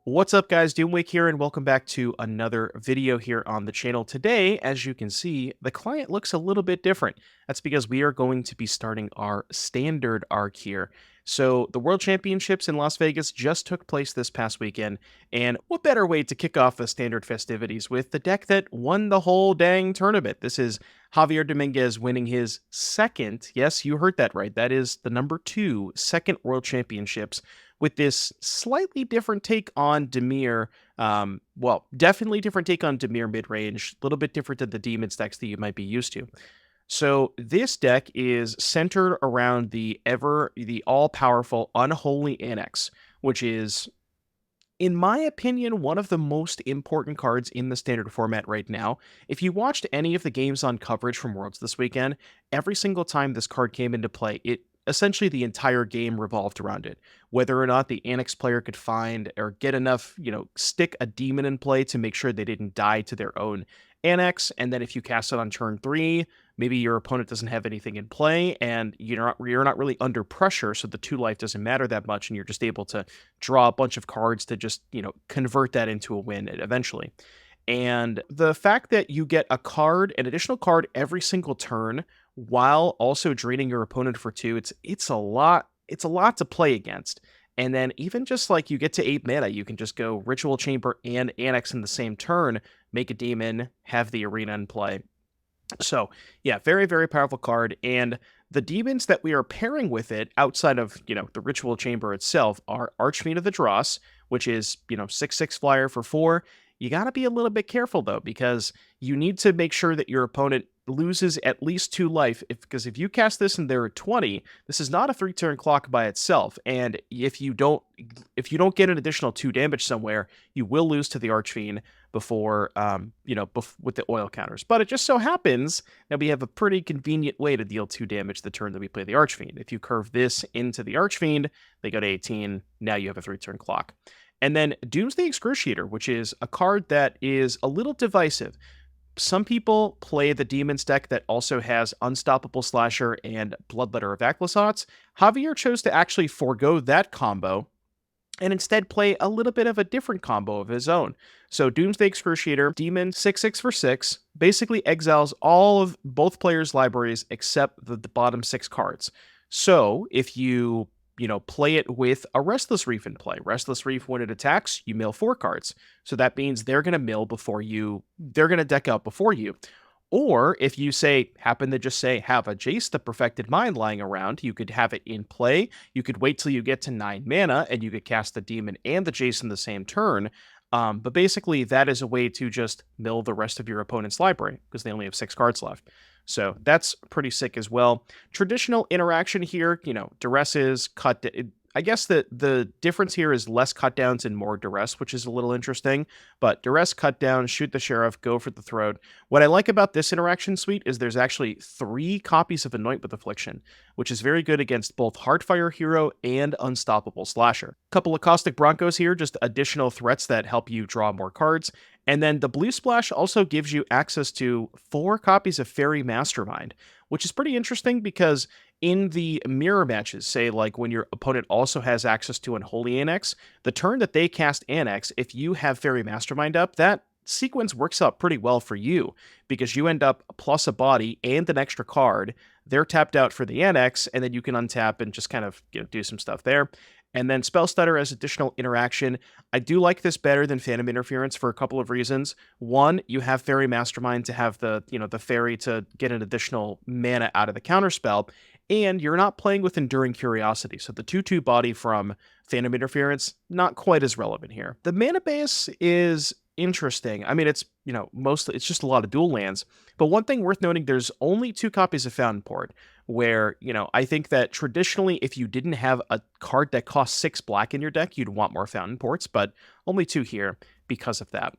What's up guys, Doomwake here and welcome back to another video here on the channel. Today, as you can see, the client looks a little bit different. That's because we are going to be starting our standard arc here. So the World Championships in Las Vegas just took place this past weekend, and what better way to kick off the standard festivities with the deck that won the whole dang tournament. This is Javier Dominguez winning his second, yes, you heard that right, that is the number 2 second World Championships, with this slightly different take on Dimir. Well, definitely different take on Dimir mid-range, a little bit different than the Demons decks that you might be used to. So this deck is centered around the all-powerful Unholy Annex, which is, in my opinion, one of the most important cards in the standard format right now. If you watched any of the games on coverage from Worlds this weekend, every single time this card came into play, essentially the entire game revolved around it. Whether or not the Annex player could find or get enough, stick a demon in play to make sure they didn't die to their own Annex, and then if you cast it on turn 3, maybe your opponent doesn't have anything in play, and you're not really under pressure, so the 2 life doesn't matter that much, and you're just able to draw a bunch of cards to just, convert that into a win eventually. And the fact that you get an additional card every single turn while also draining your opponent for 2, it's a lot to play against. And then even just like you get to 8 mana, you can just go Ritual Chamber and Annex in the same turn, make a demon, have the arena in play. So yeah, very, very powerful card. And the demons that we are pairing with it outside of, the Ritual Chamber itself are Archfiend of the Dross, which is, 6/6 flyer for 4. You got to be a little bit careful though, because you need to make sure that your opponent loses at least 2 life, because if you cast this and they're at 20, this is not a 3-turn clock by itself, and if you don't get an additional 2 damage somewhere, you will lose to the Archfiend before with the oil counters. But it just so happens that we have a pretty convenient way to deal 2 damage the turn that we play the Archfiend. If you curve this into the Archfiend, they go to 18, now you have a 3-turn clock. And then Doomsday Excruciator, which is a card that is a little divisive. Some people play the Demons deck that also has Unstoppable Slasher and Bloodletter of Akhlazotz. Javier chose to actually forego that combo and instead play a little bit of a different combo of his own. So Doomsday Excruciator, Demon 6/6 for 6, basically exiles all of both players' libraries except the bottom 6 cards. So if you play it with a Restless Reef in play. Restless Reef, when it attacks, you mill 4 cards. So that means they're going to mill before you, they're going to deck out before you. Or if you happen to just have a Jace the Perfected Mind lying around, you could have it in play. You could wait till you get to 9 mana and you could cast the Demon and the Jace in the same turn. But basically, that is a way to just mill the rest of your opponent's library because they only have 6 cards left. So that's pretty sick as well. Traditional interaction here, Duress is cut. I guess the difference here is less cut downs and more Duress, which is a little interesting. But Duress, cut down, shoot the sheriff, go for the throat. What I like about this interaction suite is there's actually 3 copies of Anoint with Affliction, which is very good against both Heartfire Hero and Unstoppable Slasher. Couple of Caustic Broncos here, just additional threats that help you draw more cards. And then the Blue Splash also gives you access to 4 copies of Faerie Mastermind, which is pretty interesting because in the mirror matches, say like when your opponent also has access to Unholy Annex, the turn that they cast Annex, if you have Faerie Mastermind up, that sequence works out pretty well for you because you end up plus a body and an extra card. They're tapped out for the Annex, and then you can untap and just kind of do some stuff there. And then Spell Stutter as additional interaction. I do like this better than Phantom Interference for a couple of reasons. One, you have Faerie Mastermind to have the fairy to get an additional mana out of the counterspell, and you're not playing with Enduring Curiosity, so the 2/2 body from Phantom Interference, not quite as relevant here. The mana base is interesting. I mean, it's, mostly, it's just a lot of dual lands, but one thing worth noting, there's only 2 copies of Fountainport, where, I think that traditionally, if you didn't have a card that costs 6 black in your deck, you'd want more Fountainports, but only 2 here because of that.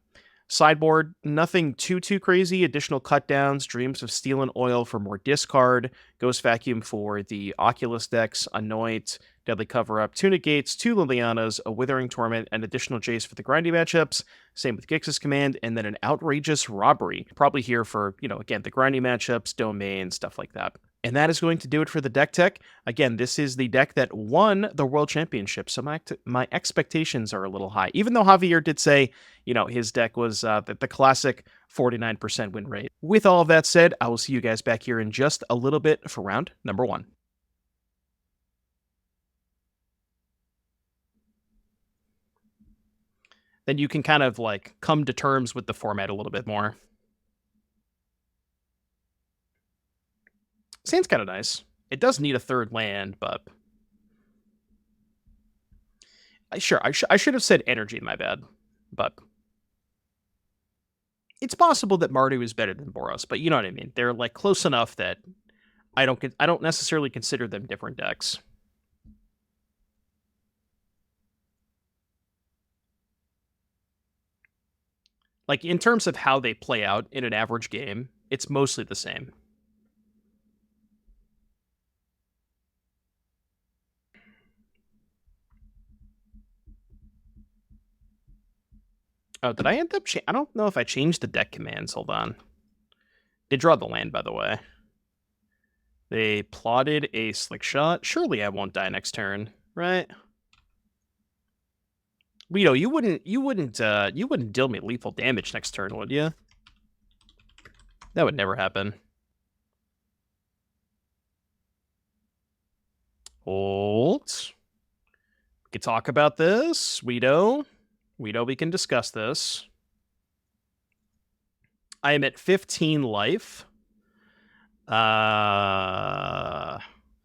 Sideboard, nothing too crazy. Additional cut downs, Dreams of Steel and Oil for more discard, Ghost Vacuum for the Oculus decks, Anoint, Deadly Cover-Up, 2 Negates, 2 Lilianas, a Withering Torment, and additional Jace for the grindy matchups. Same with Gix's Command, and then an Outrageous Robbery. Probably here for, again, the grindy matchups, Domain, stuff like that. And that is going to do it for the deck tech. Again, this is the deck that won the World Championship, so my expectations are a little high. Even though Javier did say, his deck was the classic 49% win rate. With all of that said, I will see you guys back here in just a little bit for round number 1. Then you can kind of like come to terms with the format a little bit more. Seems kind of nice. It does need a third land, but I should have said energy. My bad, but it's possible that Mardu is better than Boros. But you know what I mean. They're like close enough that I don't necessarily consider them different decks. Like in terms of how they play out in an average game, it's mostly the same. Oh, did I end up... I don't know if I changed the deck commands. Hold on. They draw the land, by the way. They plotted a slick shot. Surely I won't die next turn, right? Guido, you wouldn't deal me lethal damage next turn, would you? That would never happen. Hold. We can talk about this, Guido. Guido, we can discuss this. I am at 15 life. I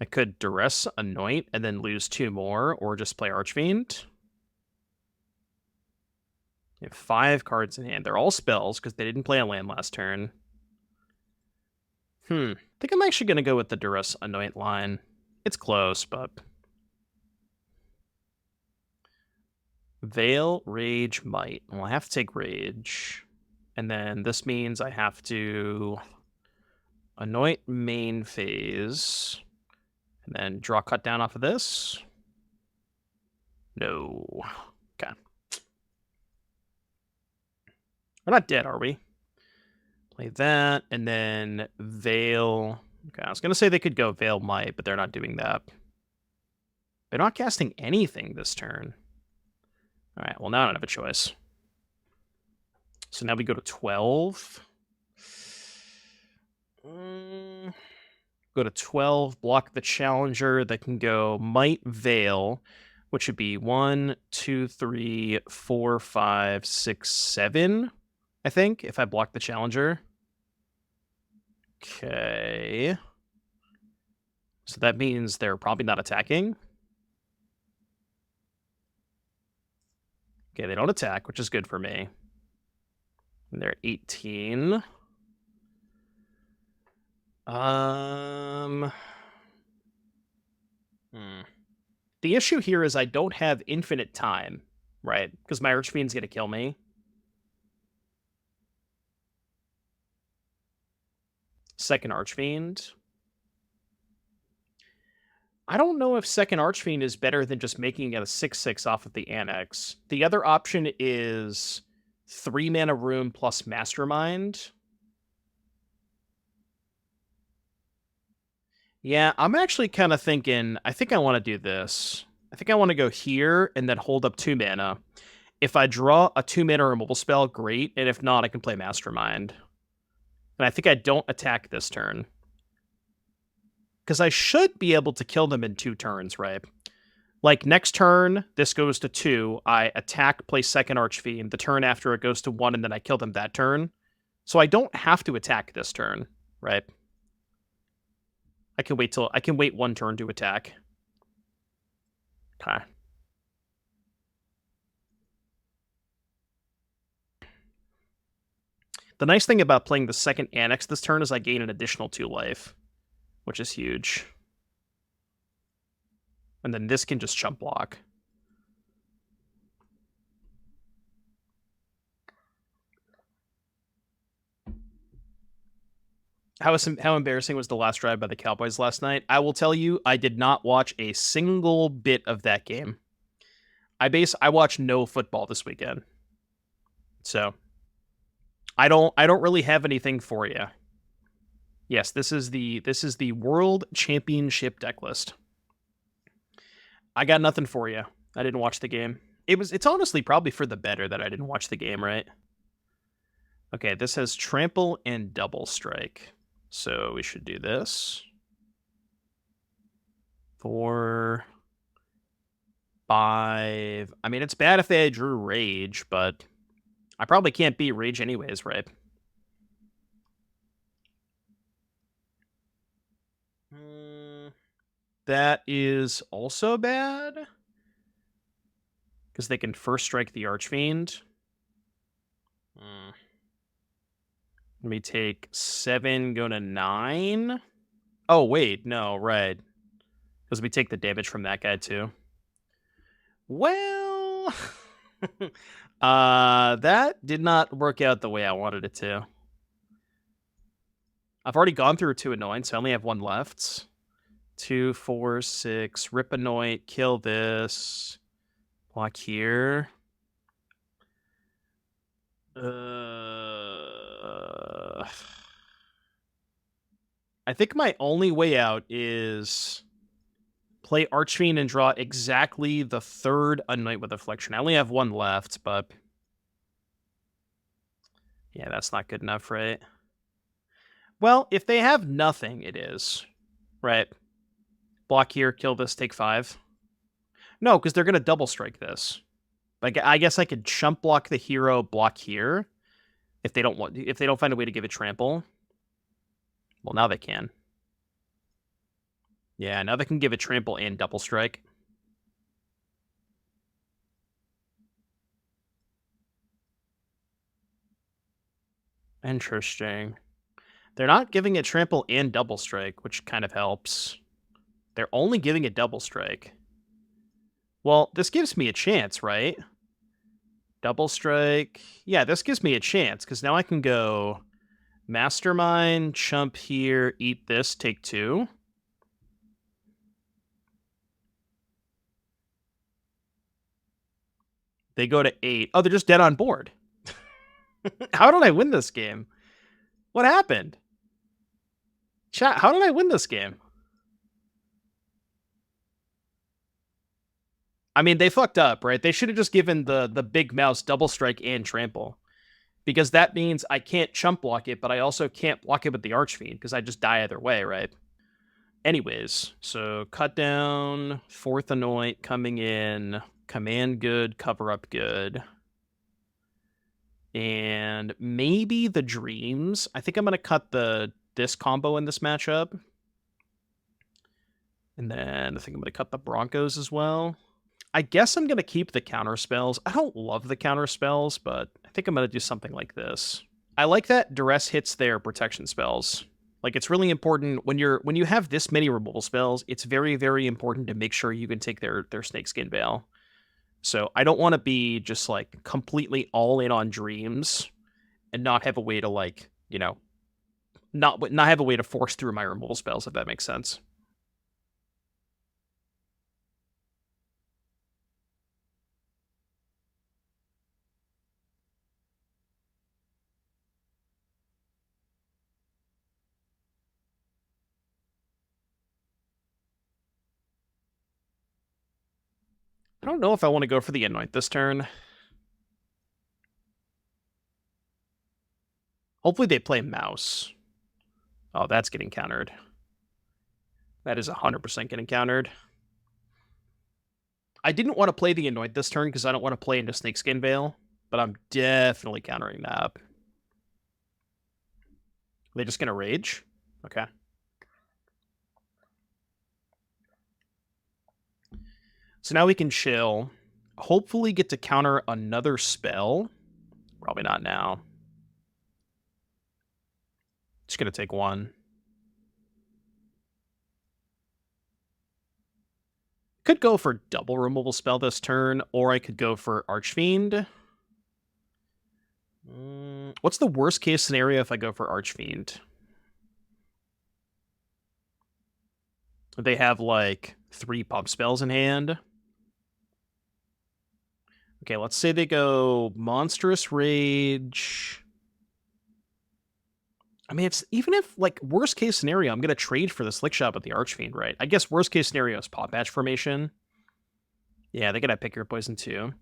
could Duress, Anoint, and then lose 2 more, or just play Archfiend. I have 5 cards in hand. They're all spells, because they didn't play a land last turn. I think I'm actually going to go with the Duress, Anoint line. It's close, but... Veil, Rage, Might. Well, I have to take Rage. And then this means I have to Anoint main phase. And then draw cut down off of this. No. Okay. We're not dead, are we? Play that, and then Veil. Okay, I was going to say they could go Veil Might, but they're not doing that. They're not casting anything this turn. All right, well, now I don't have a choice. So now we go to 12. Go to 12, block the challenger. That can go Might Veil, which would be 1, 2, 3, 4, 5, 6, 7, I think, if I block the challenger. Okay. So that means they're probably not attacking. Okay, they don't attack, which is good for me. And they're 18. The issue here is I don't have infinite time, right? Because my Archfiend's going to kill me. Second Archfiend. I don't know if second Archfiend is better than just making it a 6/6 off of the Annex. The other option is 3 mana Rune plus Mastermind. Yeah, I'm actually kind of thinking, I think I want to do this. I think I want to go here and then hold up 2 mana. If I draw a 2 mana removal spell, great. And if not, I can play Mastermind. And I think I don't attack this turn. Because I should be able to kill them in 2 turns, right? Like, next turn, this goes to 2. I attack, play second Archfiend. The turn after, it goes to 1, and then I kill them that turn. So I don't have to attack this turn, right? I can wait 1 turn to attack. Okay. The nice thing about playing the second Annex this turn is I gain an additional 2 life, which is huge. And then this can just chump block. How embarrassing was the last drive by the Cowboys last night? I will tell you, I did not watch a single bit of that game. I watched no football this weekend. So I don't really have anything for you. Yes, this is the World Championship deck list. I got nothing for you. I didn't watch the game. It's honestly probably for the better that I didn't watch the game, right? Okay, this has trample and double strike. So we should do this. 4, 5. I mean, it's bad if they drew rage, but I probably can't beat rage anyways, right? That is also bad. Because they can first strike the Archfiend. Let me take 7, go to 9. Oh, wait, no, right. Because we take the damage from that guy, too. Well... that did not work out the way I wanted it to. I've already gone through 2 Anoints, so I only have 1 left. 2, 4, 6, rip Anoint, kill this. Block here. I think my only way out is play Archfiend and draw exactly the 3rd Anoint with Affliction. I only have 1 left, but yeah, that's not good enough, right? Well, if they have nothing, it is. Right. Block here, kill this, take 5. No, because they're going to double strike this. Like, I guess I could chump block the hero, block here. If they don't find a way to give it trample. Well, now they can. Yeah, now they can give it trample and double strike. Interesting. They're not giving it trample and double strike, which kind of helps. They're only giving it double strike. Well, this gives me a chance, right? Double strike. Yeah, this gives me a chance, because now I can go Mastermind, chump here, eat this, take 2. They go to 8. Oh, they're just dead on board. How did I win this game? What happened? Chat, how did I win this game? I mean, they fucked up, right? They should have just given the big mouse double strike and trample. Because that means I can't chump block it, but I also can't block it with the Archfiend, because I just die either way, right? Anyways, so cut down, 4th Anoint coming in, command good, cover up good. And maybe the Dreams. I think I'm going to cut this combo in this matchup. And then I think I'm going to cut the Broncos as well. I guess I'm going to keep the counter spells. I don't love the counter spells, but I think I'm going to do something like this. I like that Duress hits their protection spells. Like, it's really important when you have this many removal spells, it's very, very important to make sure you can take their Snakeskin Veil. So I don't want to be just like completely all in on Dreams and not have a way to, like, you know, not have a way to force through my removal spells, if that makes sense. I don't know if I want to go for the Anoint this turn. Hopefully they play Mouse. Oh, that's getting countered. That is 100% getting countered. I didn't want to play the Anoint this turn because I don't want to play into Snakeskin Veil, but I'm definitely countering that. Are they just going to Rage? Okay. So now we can chill. Hopefully get to counter another spell. Probably not now. Just going to take 1. Could go for double removal spell this turn, or I could go for Archfiend. What's the worst case scenario if I go for Archfiend? They have like 3 pump spells in hand. Okay, let's say they go Monstrous Rage. I mean, it's even if, like, worst case scenario, I'm going to trade for the Slick Shot with the Archfiend, right? I guess worst case scenario is Pot Patch formation. Yeah, they gotta pick your poison too.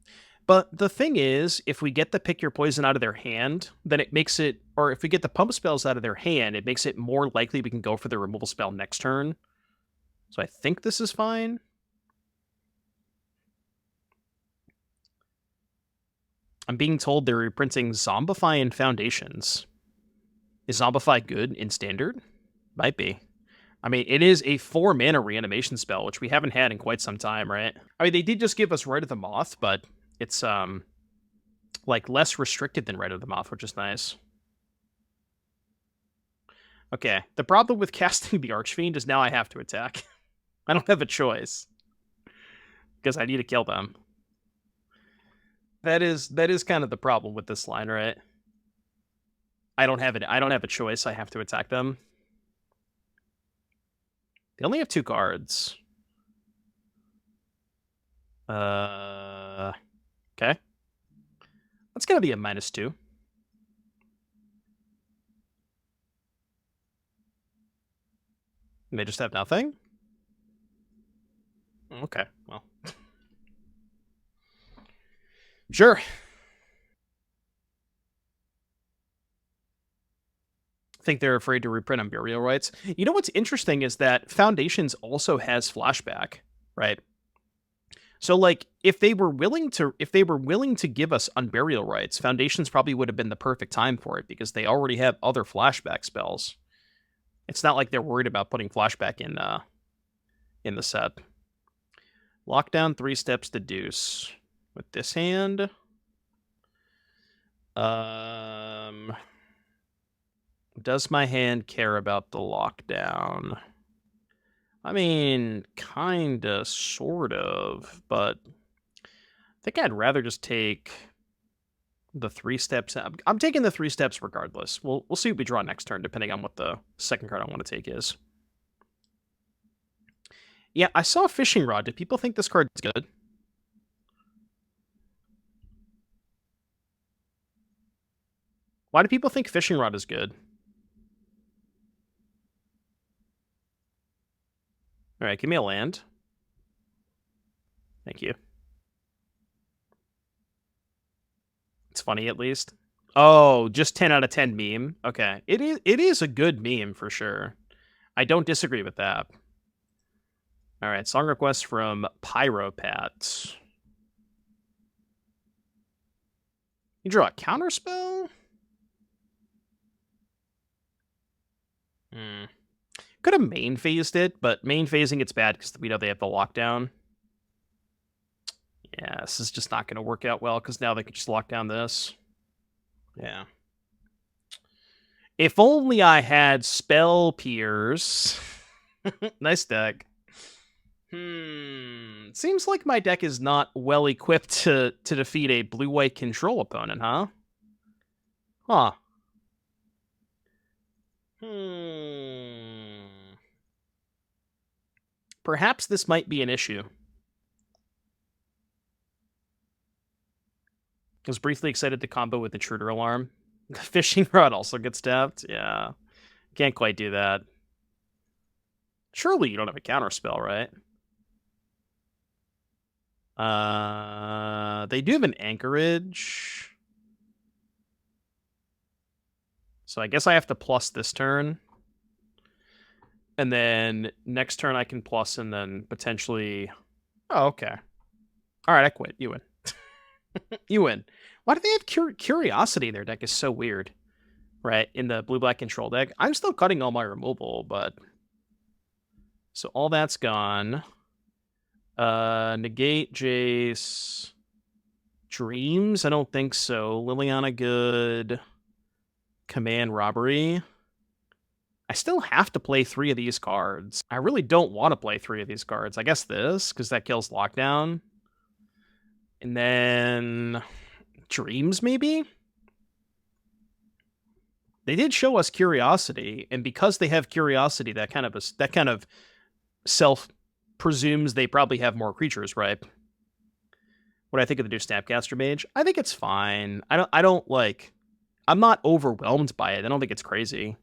But the thing is, if we get the pick your poison out of their hand, then it makes it, or if we get the pump spells out of their hand, it makes it more likely we can go for the removal spell next turn. So I think this is fine. I'm being told they're reprinting Zombify and Foundations. Is Zombify good in Standard? Might be. I mean, it is a 4-mana reanimation spell, which we haven't had in quite some time, right? I mean, they did just give us Rite of the Moth, but it's, like, less restricted than Rite of the Moth, which is nice. Okay, the problem with casting the Archfiend is now I have to attack. I don't have a choice. Because I need to kill them. That is kind of the problem with this line, right? I don't have a choice. I have to attack them. They only have 2 cards. Okay. That's gonna be a -2. And they just have nothing? Okay, well. Sure. Think they're afraid to reprint on burial rights. You know what's interesting is that Foundations also has flashback, right? So, like, if they were willing to give us Unburial Rights, Foundations probably would have been the perfect time for it because they already have other flashback spells. It's not like they're worried about putting flashback in the set. Lockdown 3 steps to deuce with this hand. Does my hand care about the lockdown? I mean, kinda, sort of, but I think I'd rather just take the 3 steps. I'm taking the 3 steps regardless. We'll see what we draw next turn, depending on what the second card I want to take is. Yeah, I saw Fishing Rod. Do people think this card's good? Why do people think Fishing Rod is good? Alright, give me a land. Thank you. It's funny, at least. Oh, just 10 out of 10 meme? Okay. It is a good meme, for sure. I don't disagree with that. Alright, song request from Pyropat. You draw a counterspell? Could have main phased it, but main phasing it's bad because we know they have the lockdown. Yeah, this is just not going to work out well because now they could just lock down this. Yeah. If only I had Spell Pierce. Nice deck. Seems like my deck is not well equipped to defeat a blue-white control opponent, huh? Huh. Perhaps this might be an issue. I was briefly excited to combo with Intruder Alarm. The Fishing Rod also gets tapped. Yeah. Can't quite do that. Surely you don't have a counterspell, right? They do have an Anchorage. So I guess I have to plus this turn. And then next turn I can plus and then potentially... Oh, okay. Alright, I quit. You win. You win. Why do they have Curiosity in their deck is so weird, right? In the blue-black control deck. I'm still cutting all my removal, but... So all that's gone. Negate, Jace... Dreams? I don't think so. Liliana good. Command Robbery. I still have to play 3 of these cards. I really don't want to play 3 of these cards. I guess this, because that kills Lockdown. And then... Dreams, maybe? They did show us Curiosity, and because they have Curiosity, that kind of self-presumes they probably have more creatures, right? What do I think of the new Snapcaster Mage? I think it's fine. I don't like... I'm not overwhelmed by it. I don't think it's crazy.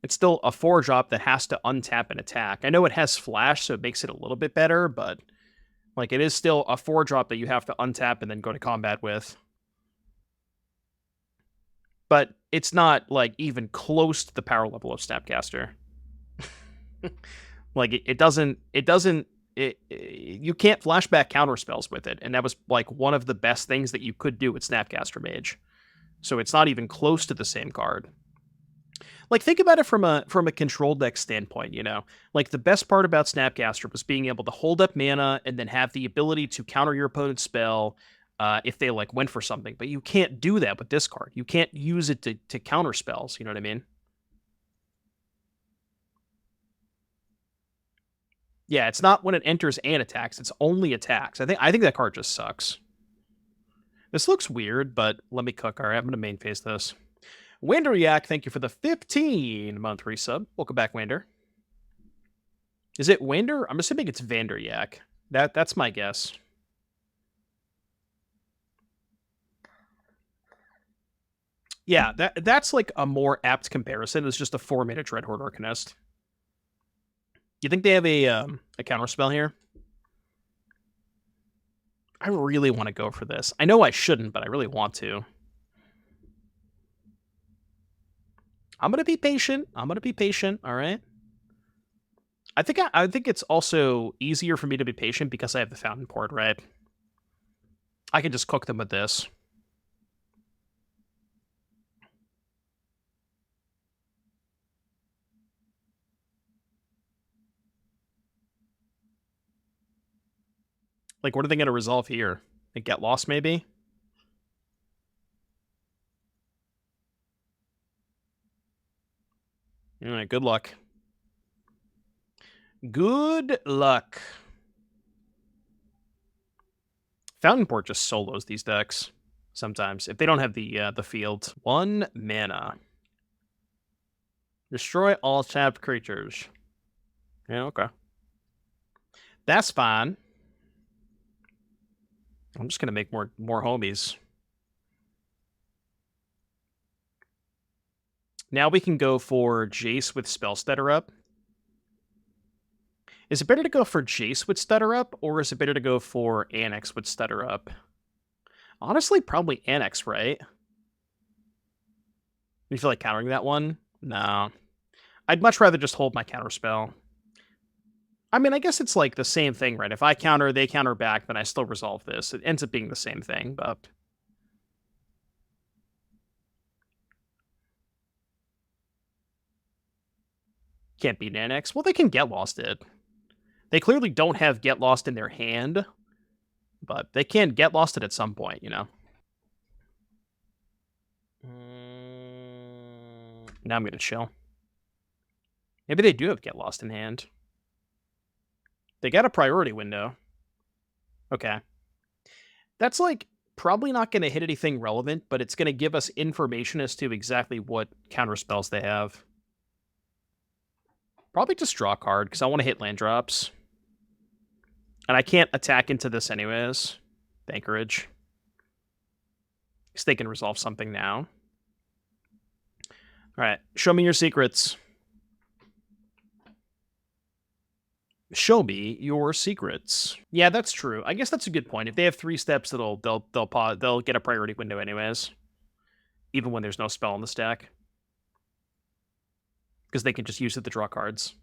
It's still a 4-drop that has to untap and attack. I know it has flash, so it makes it a little bit better, but like it is still a 4-drop that you have to untap and then go to combat with. But it's not like even close to the power level of Snapcaster. Like you can't flashback counter spells with it, and that was like one of the best things that you could do with Snapcaster Mage. So it's not even close to the same card. Like think about it from a control deck standpoint, you know. Like the best part about Snapcaster was being able to hold up mana and then have the ability to counter your opponent's spell if they like went for something. But you can't do that with this card. You can't use it to counter spells. You know what I mean? Yeah, it's not when it enters and attacks. It's only attacks. I think that card just sucks. This looks weird, but let me cook. All right, I'm going to main phase this. Wanderyak, thank you for the 15-month resub. Welcome back, Wander. Is it Wander? I'm assuming it's Vanderyak. That's my guess. Yeah, that's like a more apt comparison. It's just a 4-mana Dreadhorde Arcanist. You think they have a counter spell here? I really want to go for this. I know I shouldn't, but I really want to. I'm gonna be patient. All right. I think it's also easier for me to be patient because I have the Fountainport, right? I can just cook them with this. Like, what are they going to resolve here? They get lost, maybe? All right, good luck. Good luck. Fountainport just solos these decks sometimes if they don't have the field. 1 mana. Destroy all tapped creatures. Yeah, okay. That's fine. I'm just gonna make more homies. Now we can go for Jace with Spell Stutter up. Is it better to go for Jace with Stutter up, or is it better to go for Annex with Stutter up? Honestly, probably Annex, right? You feel like countering that one? No. I'd much rather just hold my counter spell. I mean, I guess it's like the same thing, right? If I counter, they counter back, then I still resolve this. It ends up being the same thing, but... Can't beat Annex. Well, they can Get Lost it. They clearly don't have Get Lost in their hand, but they can Get Lost it at some point, you know? Now I'm going to chill. Maybe they do have Get Lost in hand. They got a priority window. Okay. That's like probably not going to hit anything relevant, but it's going to give us information as to exactly what counter spells they have. Probably just draw a card, because I want to hit land drops. And I can't attack into this anyways. The Anchorage. Because they can resolve something now. Alright, show me your secrets. Show me your secrets. Yeah, that's true. I guess that's a good point. If they have 3 steps, they'll get a priority window anyways. Even when there's no spell in the stack. Because they can just use it to draw cards.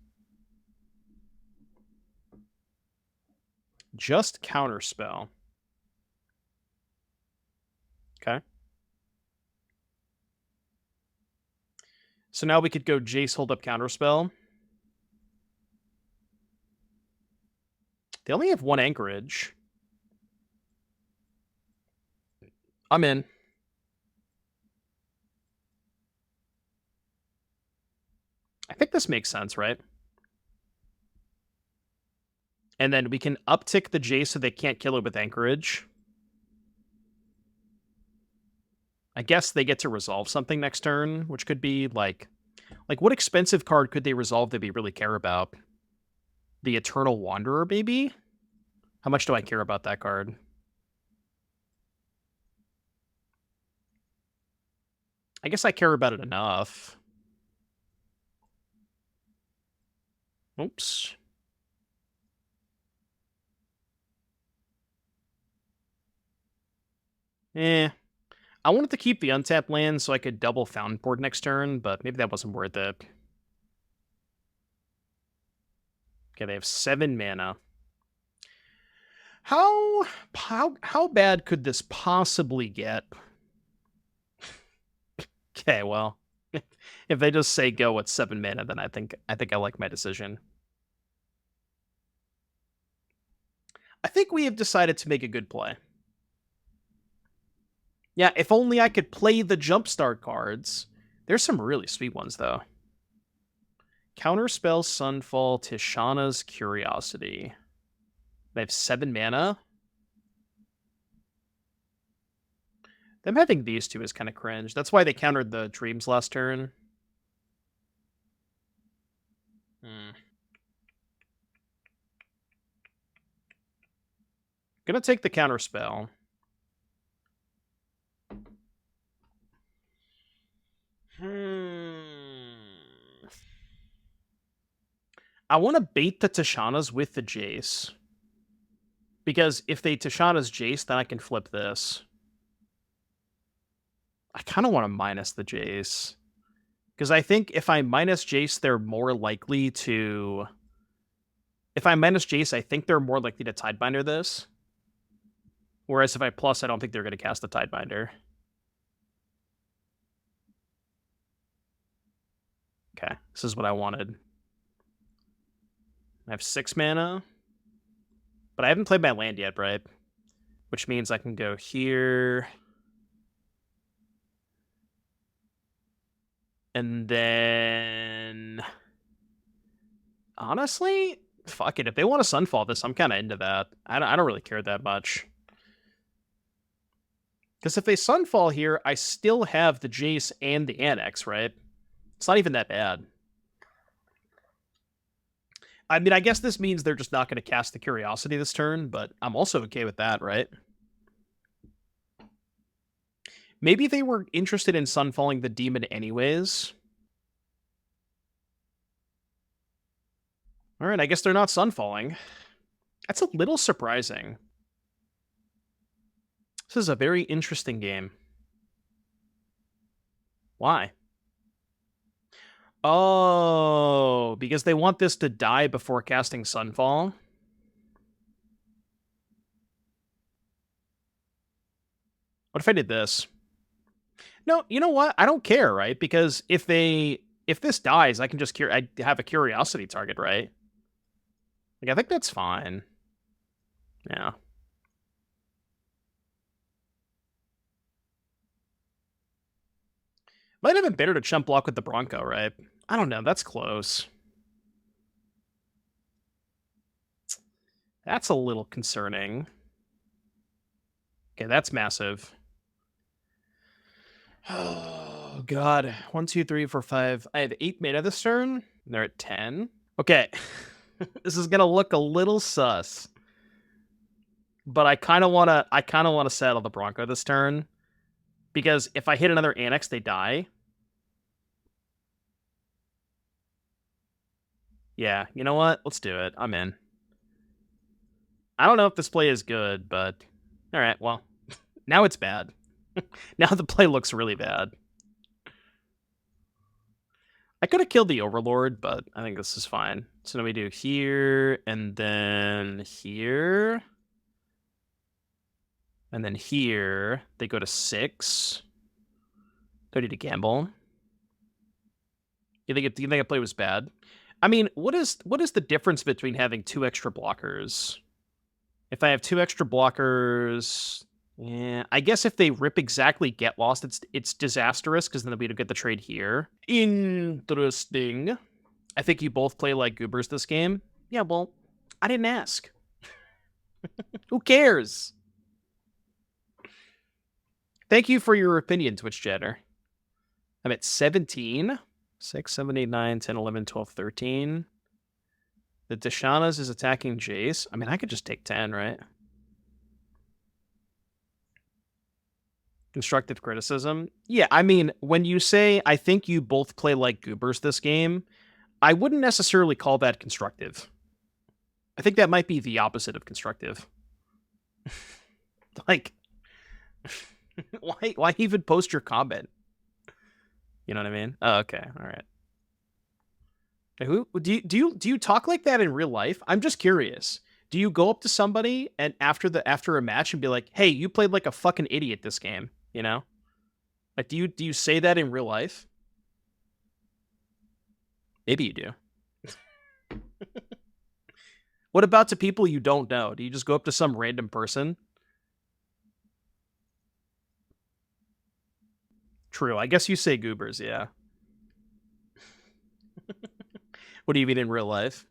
Just counterspell. Okay. So now we could go Jace, hold up counterspell. They only have 1 Anchorage. I'm in. I think this makes sense, right? And then we can uptick the Jace so they can't kill it with Anchorage. I guess they get to resolve something next turn, which could be like what expensive card could they resolve that we really care about? The Eternal Wanderer, maybe? How much do I care about that card? I guess I care about it enough. Oops. Eh. I wanted to keep the untapped land so I could double Fountainport next turn, but maybe that wasn't worth it. Okay, they have 7 mana. How bad could this possibly get? Okay, well, if they just say go at 7 mana, then I think I like my decision. I think we have decided to make a good play. Yeah, if only I could play the Jumpstart cards. There's some really sweet ones, though. Counterspell, Sunfall, Tishana's Curiosity. They have 7 mana. Them having these two is kind of cringe. That's why they countered the Dreams last turn. Gonna take the Counterspell. I want to bait the Tishana's with the Jace. Because if they Tishana's Jace, then I can flip this. I kind of want to minus the Jace. Because I think if I minus Jace, they're more likely to... If I minus Jace, I think they're more likely to Tidebinder this. Whereas if I plus, I don't think they're going to cast the Tidebinder. Okay, this is what I wanted. I have 6 mana. But I haven't played my land yet, right? Which means I can go here. And then... Honestly, fuck it. If they want to Sunfall this, I'm kind of into that. I don't really care that much. Because if they Sunfall here, I still have the Jace and the Annex, right? It's not even that bad. I mean, I guess this means they're just not going to cast the Curiosity this turn, but I'm also okay with that, right? Maybe they were interested in Sunfalling the Demon anyways. Alright, I guess they're not Sunfalling. That's a little surprising. This is a very interesting game. Why? Oh, because they want this to die before casting Sunfall? What if I did this? No, you know what? I don't care, right? Because if this dies, I can just I have a Curiosity target, right? Like, I think that's fine. Yeah. Might have been better to chump block with the Bronco, right? I don't know. That's close. That's a little concerning. Okay, that's massive. Oh, God. 1, 2, 3, 4, 5. I have 8 mana this turn. They're at 10. Okay. This is gonna look a little sus. But I kinda wanna saddle the Bronco this turn. Because if I hit another Annex, they die. Yeah, you know what? Let's do it. I'm in. I don't know if this play is good, but... Alright, well. Now it's bad. Now the play looks really bad. I could have killed the Overlord, but I think this is fine. So now we do here, and then here. And then here, they go to 6. Do I need to gamble? You think a play was bad? I mean, what is the difference between having 2 extra blockers? If I have 2 extra blockers, yeah, I guess if they rip exactly Get Lost, it's disastrous because then we don't get the trade here. Interesting. I think you both play like goobers this game. Yeah, well, I didn't ask. Who cares? Thank you for your opinion, Twitch chatter. I'm at 17. 6, 7, 8, 9, 10, 11, 12, 13. The Tishana's is attacking Jace. I mean, I could just take 10, right? Constructive criticism. Yeah, I mean, when you say, I think you both play like goobers this game, I wouldn't necessarily call that constructive. I think that might be the opposite of constructive. Like, why even post your comment? You know what I mean? Oh, okay, all right. Who do you talk like that in real life? I'm just curious. Do you go up to somebody and after a match and be like, "Hey, you played like a fucking idiot this game," you know? Like, do you say that in real life? Maybe you do. What about to people you don't know? Do you just go up to some random person? True. I guess you say goobers, yeah. What do you mean in real life?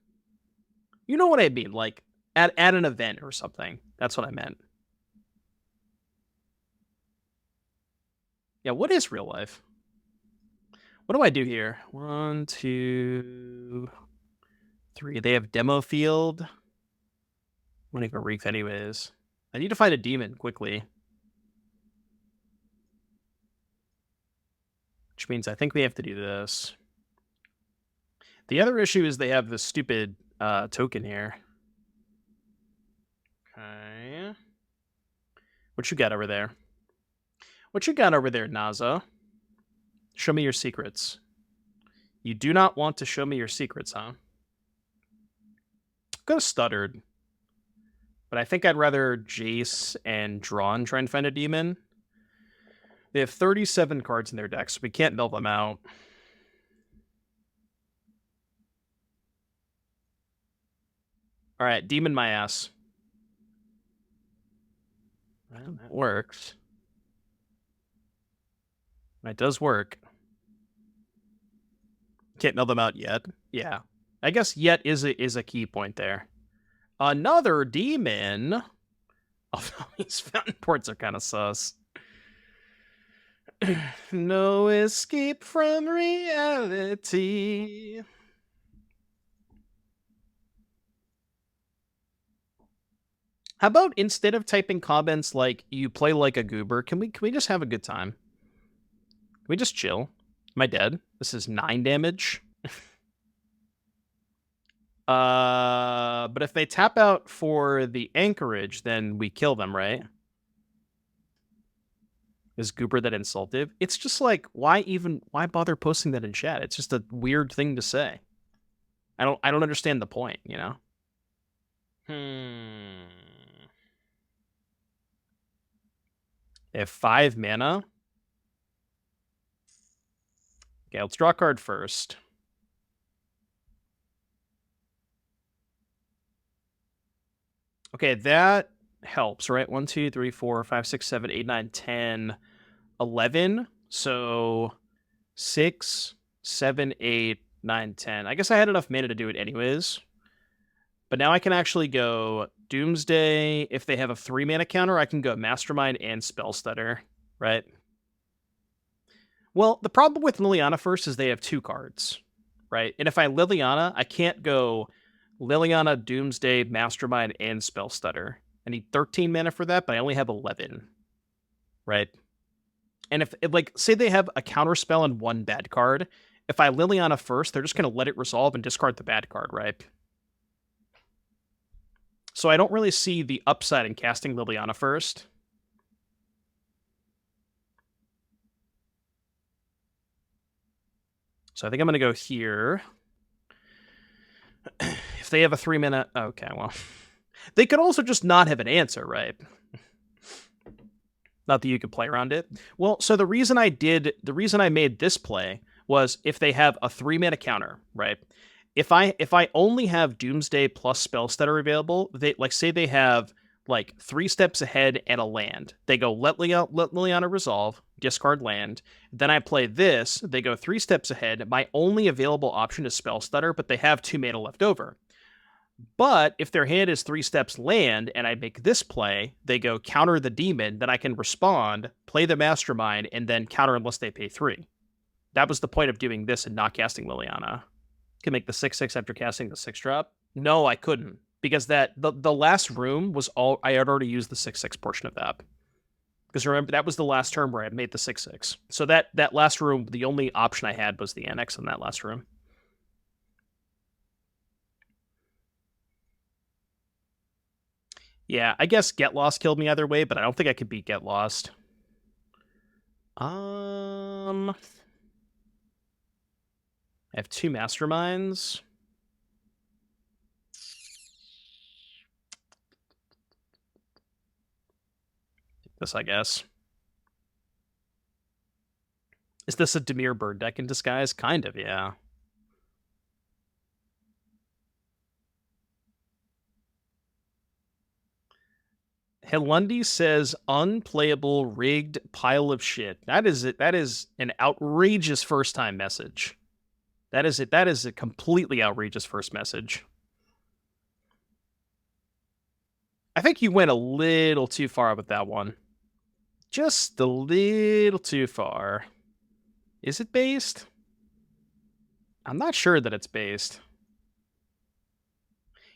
You know what I mean, like at an event or something. That's what I meant. Yeah, what is real life? What do I do here? 1, 2, 3. They have demo field. I won't even reef anyways. I need to find a demon quickly. Which means I think we have to do this. The other issue is they have this stupid token here. Okay. What you got over there? What you got over there, Naza? Show me your secrets. You do not want to show me your secrets, huh? Go stuttered. But I think I'd rather Jace and Drawn try and find a demon. They have 37 cards in their deck, so we can't mill them out. Alright, demon my ass. Well, that works. That does work. Can't mill them out yet. Yeah. I guess yet is a key point there. Another demon. Oh, these Fountainports are kind of sus. No escape from reality. How about instead of typing comments like "you play like a goober," can we just have a good time? Can we just chill? Am I dead? This is 9 damage. But if they tap out for the anchorage, then we kill them, right? Is goober that insultive? It's just like, why bother posting that in chat? It's just a weird thing to say. I don't understand the point, you know? They have 5 mana. Okay, let's draw a card first. Okay, that helps, right? 1, 2, 3, 4, 5, 6, 7, 8, 9, 10, 11. So 6, 7, 8, 9, 10. I guess I had enough mana to do it anyways. But now I can actually go Doomsday. If they have a 3 mana counter, I can go Mastermind and Spell Stutter, right? Well, the problem with Liliana first is they have 2 cards, right? And if I Liliana, I can't go Liliana, Doomsday, Mastermind, and Spell Stutter. I need 13 mana for that, but I only have 11, right? And if, like, say they have a counter spell and 1 bad card, if I Liliana first, they're just going to let it resolve and discard the bad card, right? So I don't really see the upside in casting Liliana first. So I think I'm going to go here. If they have a 3 mana... Okay, well... They could also just not have an answer, right? Not that you could play around it. Well, so the reason I made this play was if they have a 3 mana counter, right? If I only have Doomsday plus Spell Stutter available, they say they have like 3 steps ahead and a land. They go let Liliana resolve, discard land. Then I play this. They go 3 steps ahead. My only available option is Spell Stutter, but they have 2 mana left over. But if their hand is 3 steps land and I make this play, they go counter the demon, then I can respond, play the Mastermind, and then counter unless they pay 3. That was the point of doing this and not casting Liliana. Can make the 6/6 after casting the 6-drop. No, I couldn't. Because the last room was all... I had already used the 6/6 portion of that. Because remember, that was the last turn where I made the 6/6. So that last room, the only option I had was the Annex in that last room. Yeah, I guess Get Lost killed me either way, but I don't think I could beat Get Lost. I have 2 Masterminds. This, I guess. Is this a Dimir bird deck in disguise? Kind of, yeah. Helundi says unplayable rigged pile of shit. That is it. That is an outrageous first time message. That is it. That is a completely outrageous first message. I think you went a little too far with that one. Just a little too far. Is it based? I'm not sure that it's based.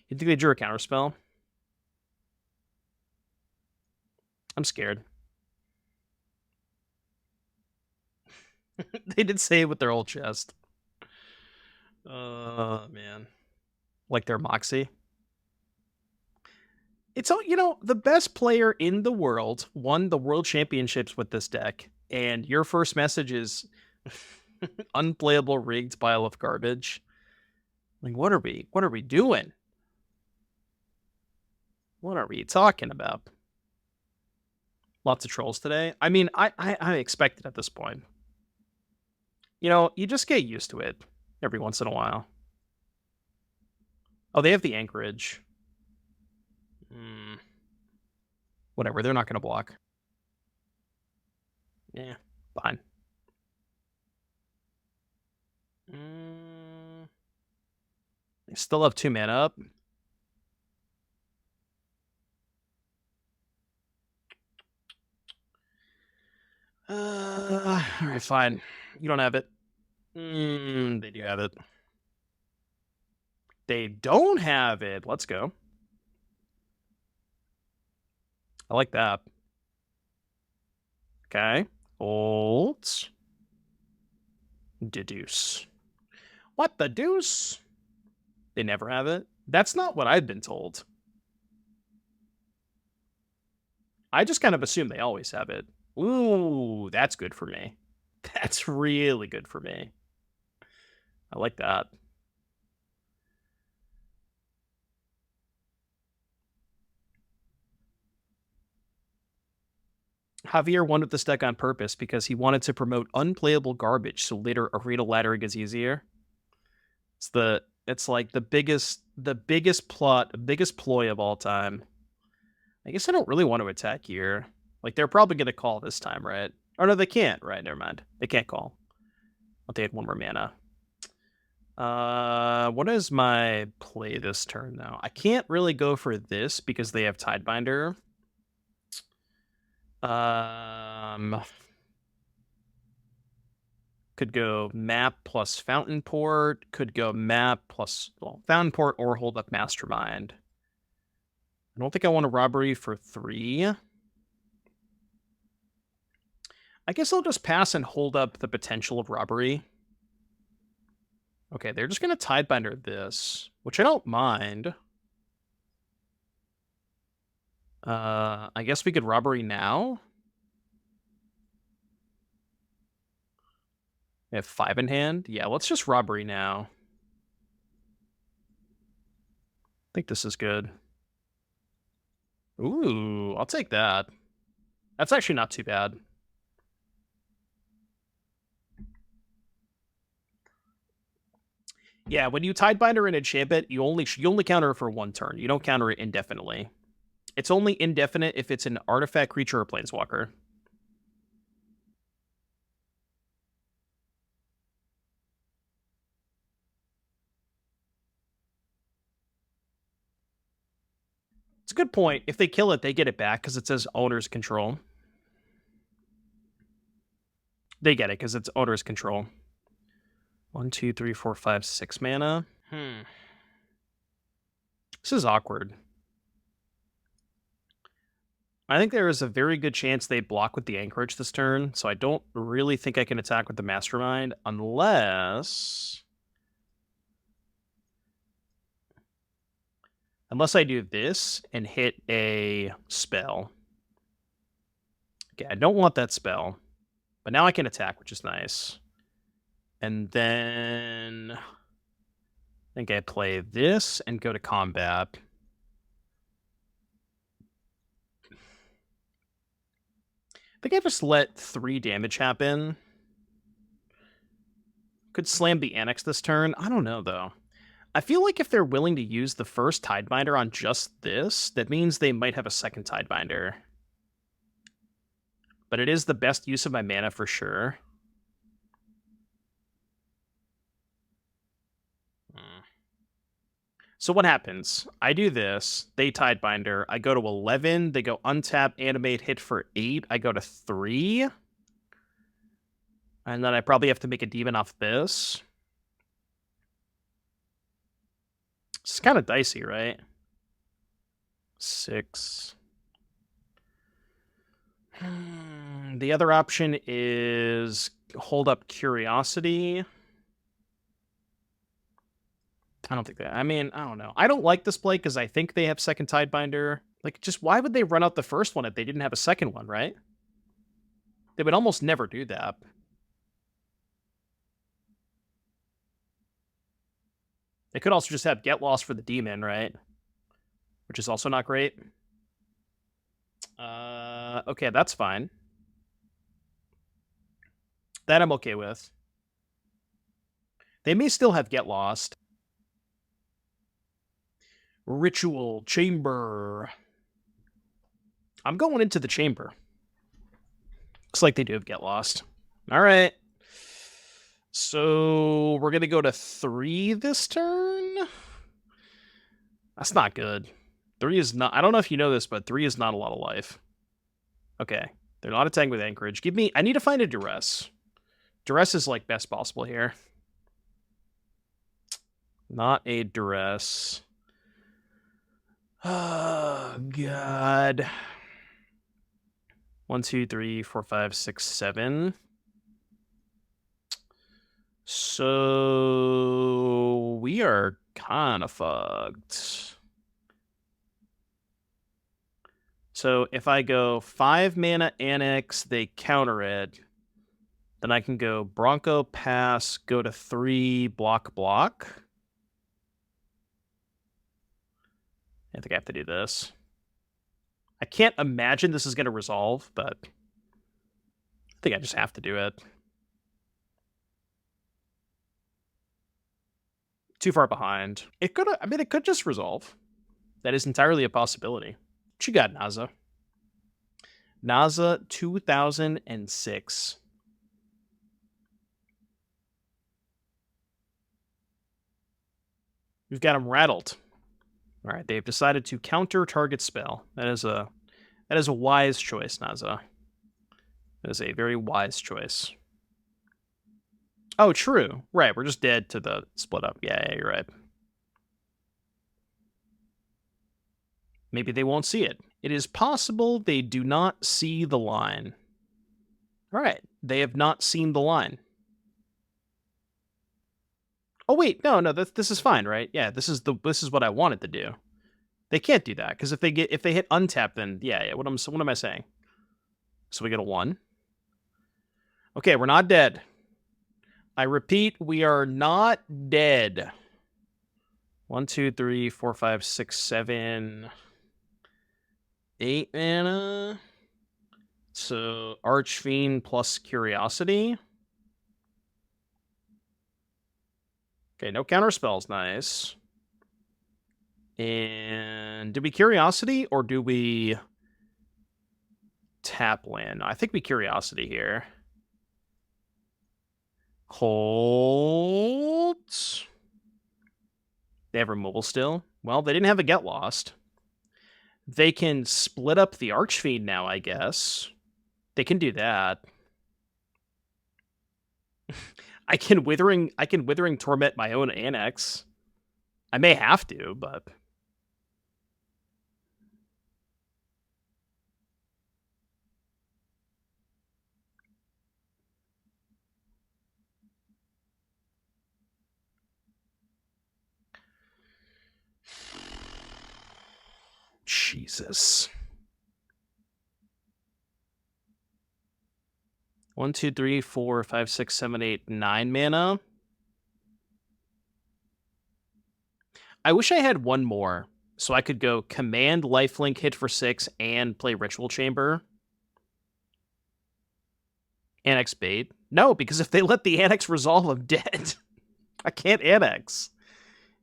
You think they drew a counterspell? I'm scared. They did say it with their whole chest. Man. Like their Moxie. It's all, the best player in the world won the world championships with this deck, and your first message is unplayable rigged pile of garbage. Like, what are we doing? What are we talking about? Lots of trolls today. I mean, I expect it at this point. You just get used to it every once in a while. Oh, they have the anchorage. Whatever, they're not going to block. Yeah, fine. They still have 2 mana up. Alright, fine. You don't have it. They do have it. They don't have it. Let's go. I like that. Okay. Hold. Deduce. What the deuce? They never have it? That's not what I've been told. I just kind of assume they always have it. Ooh, that's good for me. That's really good for me. I like that. Javier wanted this deck on purpose because he wanted to promote unplayable garbage so later arena laddering is easier. It's like the biggest ploy of all time. I guess I don't really want to attack here. Like, they're probably going to call this time, right? Oh, no, they can't. Right, never mind. They can't call. I'll take 1 more mana. What is my play this turn, though? I can't really go for this because they have Tidebinder. Could go map plus Fountainport. Could go map plus, well, Fountainport or hold up Mastermind. I don't think I want a robbery for 3. I guess I'll just pass and hold up the potential of robbery. Okay, they're just going to Tidebinder this, which I don't mind. I guess we could robbery now. We have 5 in hand. Yeah, let's just robbery now. I think this is good. Ooh, I'll take that. That's actually not too bad. Yeah, when you Tidebinder an enchantment, you only counter it for 1 turn. You don't counter it indefinitely. It's only indefinite if it's an artifact, creature, or planeswalker. It's a good point. If they kill it, they get it back because it says owner's control. They get it because it's owner's control. 1, 2, 3, 4, 5, 6 mana. This is awkward. I think there is a very good chance they block with the Anchorage this turn, so I don't really think I can attack with the Mastermind unless... Unless I do this and hit a spell. Okay, I don't want that spell. But now I can attack, which is nice. And then I think I play this and go to combat. I think I just let 3 damage happen. Could slam the Annex this turn. I don't know, though. I feel like if they're willing to use the first Tidebinder on just this, that means they might have a second Tidebinder. But it is the best use of my mana for sure. So what happens? I do this, they Tidebinder, I go to 11, they go untap, animate, hit for 8, I go to 3. And then I probably have to make a demon off this. It's kind of dicey, right? 6. The other option is hold up Curiosity. I don't think that. I mean, I don't know. I don't like this play because I think they have second Tidebinder. Like, just why would they run out the first one if they didn't have a second one, right? They would almost never do that. They could also just have Get Lost for the demon, right? Which is also not great. Okay, that's fine. That I'm okay with. They may still have Get Lost. Ritual Chamber. I'm going into the chamber. Looks like they do have Get Lost. All right. So we're going to go to 3 this turn. That's not good. 3 is not... I don't know if you know this, but 3 is not a lot of life. Okay. They're not attacking with Anchorage. Give me... I need to find a Duress. Duress is, like, best possible here. Not a Duress. Oh, God. 1, 2, 3, 4, 5, 6, 7. So we are kind of fucked. So if I go 5 mana Annex, they counter it. Then I can go Bronco, pass, go to 3, block, block. I think I have to do this. I can't imagine this is going to resolve, but I think I just have to do it. Too far behind. It could, I mean, it could just resolve. That is entirely a possibility. What you got, Naza? Naza 2006. We've got him rattled. All right, they've decided to counter target spell. That is a wise choice, Naza. That is a very wise choice. Oh, true. Right, we're just dead to the split up. Yeah, you're right. Maybe they won't see it. It is possible they do not see the line. All right, they have not seen the line. Oh wait, no, this is fine, right? Yeah, this is what I wanted to do. They can't do that because if they hit untap, then yeah. What am I saying? So we get a 1. Okay, we're not dead. I repeat, we are not dead. 1, 2, 3, 4, 5, 6, 7, 8 mana. So Archfiend plus Curiosity. Okay, no counter spells, nice. And do we Curiosity or do we tap land? I think we Curiosity here. Hold. They have removal still. Well, they didn't have a Get Lost. They can split up the Archfiend now, I guess. They can do that. I can Withering Torment my own Annex. I may have to, but Jesus. 1, 2, 3, 4, 5, 6, 7, 8, 9 mana. I wish I had one more, so I could go command lifelink, hit for 6, and play Ritual Chamber. Annex bait. No, because if they let the Annex resolve, I'm dead. I can't Annex.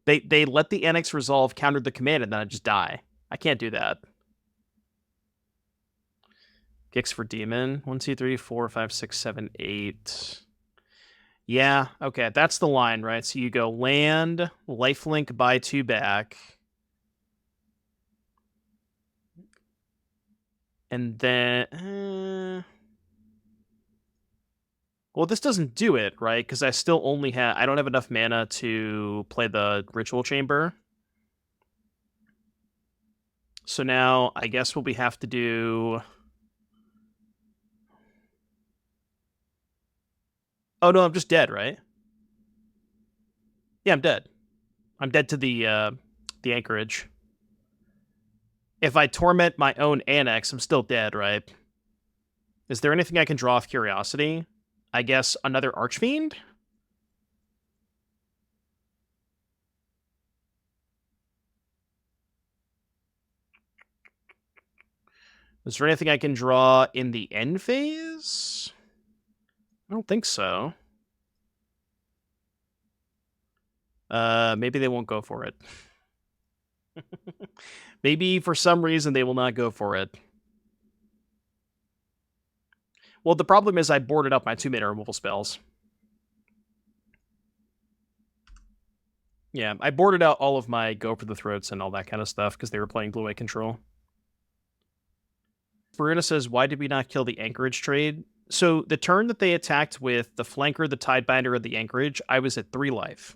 They let the Annex resolve, countered the command, and then I just die. I can't do that. Gix for Demon. 1, 2, 3, 4, 5, 6, 7, 8. Yeah, okay, that's the line, right? So you go land, lifelink, buy 2 back. And then... well, this doesn't do it, right? Because I still only have... I don't have enough mana to play the Ritual Chamber. So now, I guess what we have to do... oh, no, I'm just dead, right? Yeah, I'm dead. I'm dead to the anchorage. If I torment my own Annex, I'm still dead, right? Is there anything I can draw off Curiosity? I guess another Archfiend? Is there anything I can draw in the end phase? I don't think so. Maybe they won't go for it. Maybe for some reason they will not go for it. Well, the problem is I boarded up my 2-mana removal spells. Yeah, I boarded out all of my Go for the Throats and all that kind of stuff because they were playing Blue-White Control. Farina says, why did we not kill the Anchorage trade? So the turn that they attacked with the Flanker, the Tidebinder, and the Anchorage, I was at 3 life.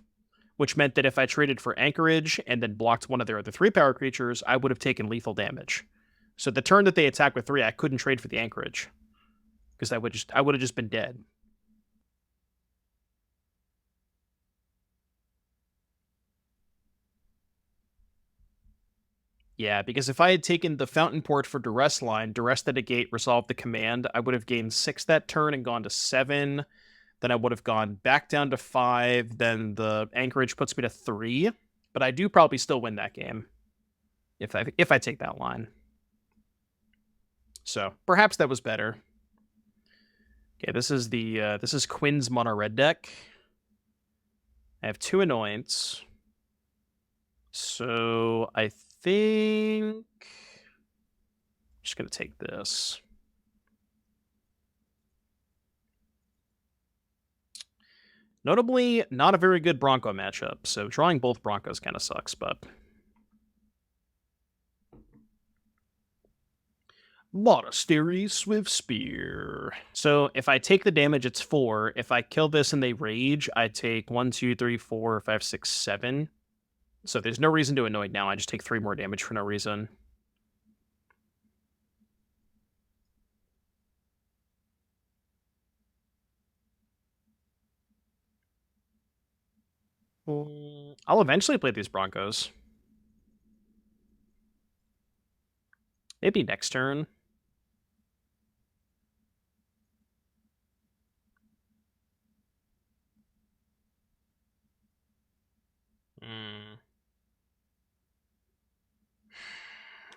Which meant that if I traded for Anchorage and then blocked one of their other 3-power creatures, I would have taken lethal damage. So the turn that they attacked with 3, I couldn't trade for the Anchorage. Because I would have just been dead. Yeah, because if I had taken the Fountainport for Duress line, Duress the Negate resolved the command, I would have gained 6 that turn and gone to 7. Then I would have gone back down to 5. Then the Anchorage puts me to 3. But I do probably still win that game if I take that line. So perhaps that was better. Okay, this is Quinn's mono red deck. I have 2 Anoints. So I think I'm just gonna take this. Notably, not a very good Bronco matchup, so drawing both Broncos kind of sucks, but... Monastery Swift Spear. So if I take the damage, it's 4. If I kill this and they rage, I take 1, 2, 3, 4, 5, 6, 7. So there's no reason to Anoint now. I just take 3 more damage for no reason. I'll eventually play these Broncos. Maybe next turn.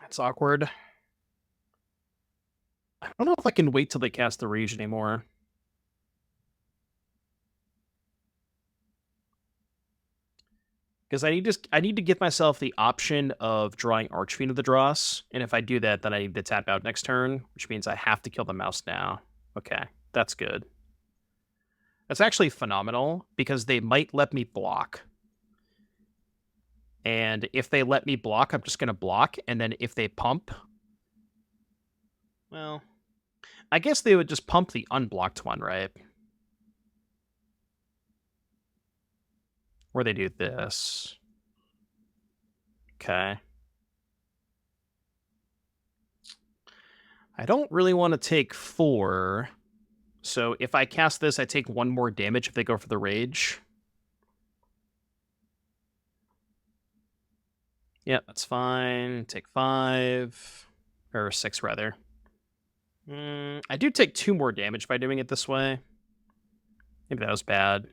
That's awkward. I don't know if I can wait till they cast the Rage anymore. Because I need to give myself the option of drawing Archfiend of the Dross, and if I do that, then I need to tap out next turn, which means I have to kill the mouse now. Okay, that's good. That's actually phenomenal, because they might let me block. And if they let me block, I'm just going to block, and then if they pump... well, I guess they would just pump the unblocked one, right? Or they do this. Okay. I don't really want to take 4. So if I cast this, I take 1 more damage if they go for the Rage. Yeah, that's fine. Take 5. Or 6, rather. I do take 2 more damage by doing it this way. Maybe that was bad.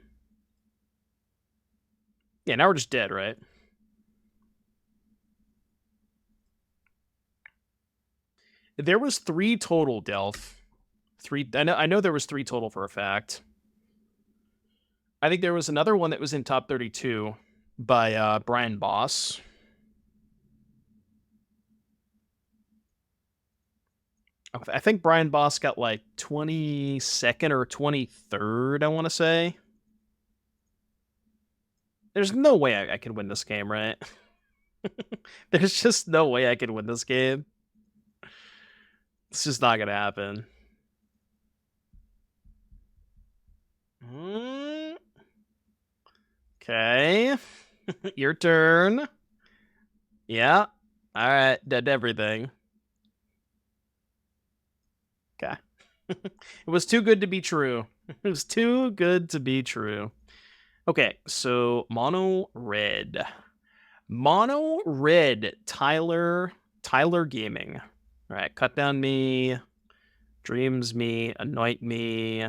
Yeah, now we're just dead, right? There was 3 total, Delph. 3. I know there was 3 total for a fact. I think there was another one that was in top 32 by Brian Boss. I think Brian Boss got like 22nd or 23rd, I want to say. There's no way I could win this game, right? There's just no way I could win this game. It's just not gonna happen. Okay. Your turn. Yeah. Alright, dead everything. Okay. It was too good to be true. It was too good to be true. Okay, so mono red. Mono red Tyler Gaming. All right, cut down me, dreams me, anoint me,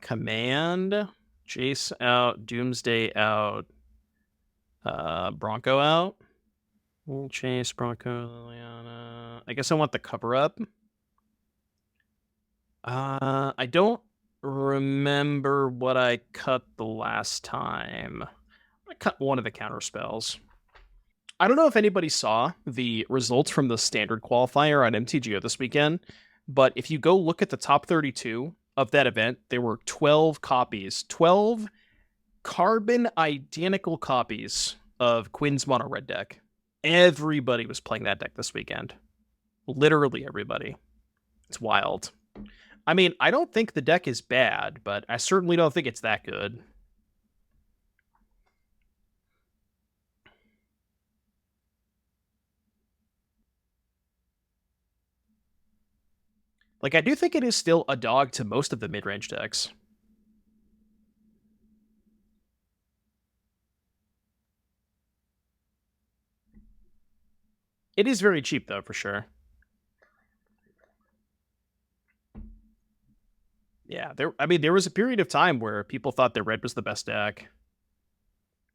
command, Jace out, Doomsday out, Bronco out. We'll chase Bronco, Liliana. I guess I want the cover up. I don't remember what I cut the last time. I cut one of the counter spells. I don't know if anybody saw the results from the standard qualifier on MTGO this weekend, but if you go look at the top 32 of that event, there were 12 copies, 12 carbon identical copies of Quinn's mono red deck. Everybody was playing that deck this weekend. Literally everybody. It's wild. I mean, I don't think the deck is bad, but I certainly don't think it's that good. Like, I do think it is still a dog to most of the mid-range decks. It is very cheap, though, for sure. Yeah, there was a period of time where people thought that red was the best deck.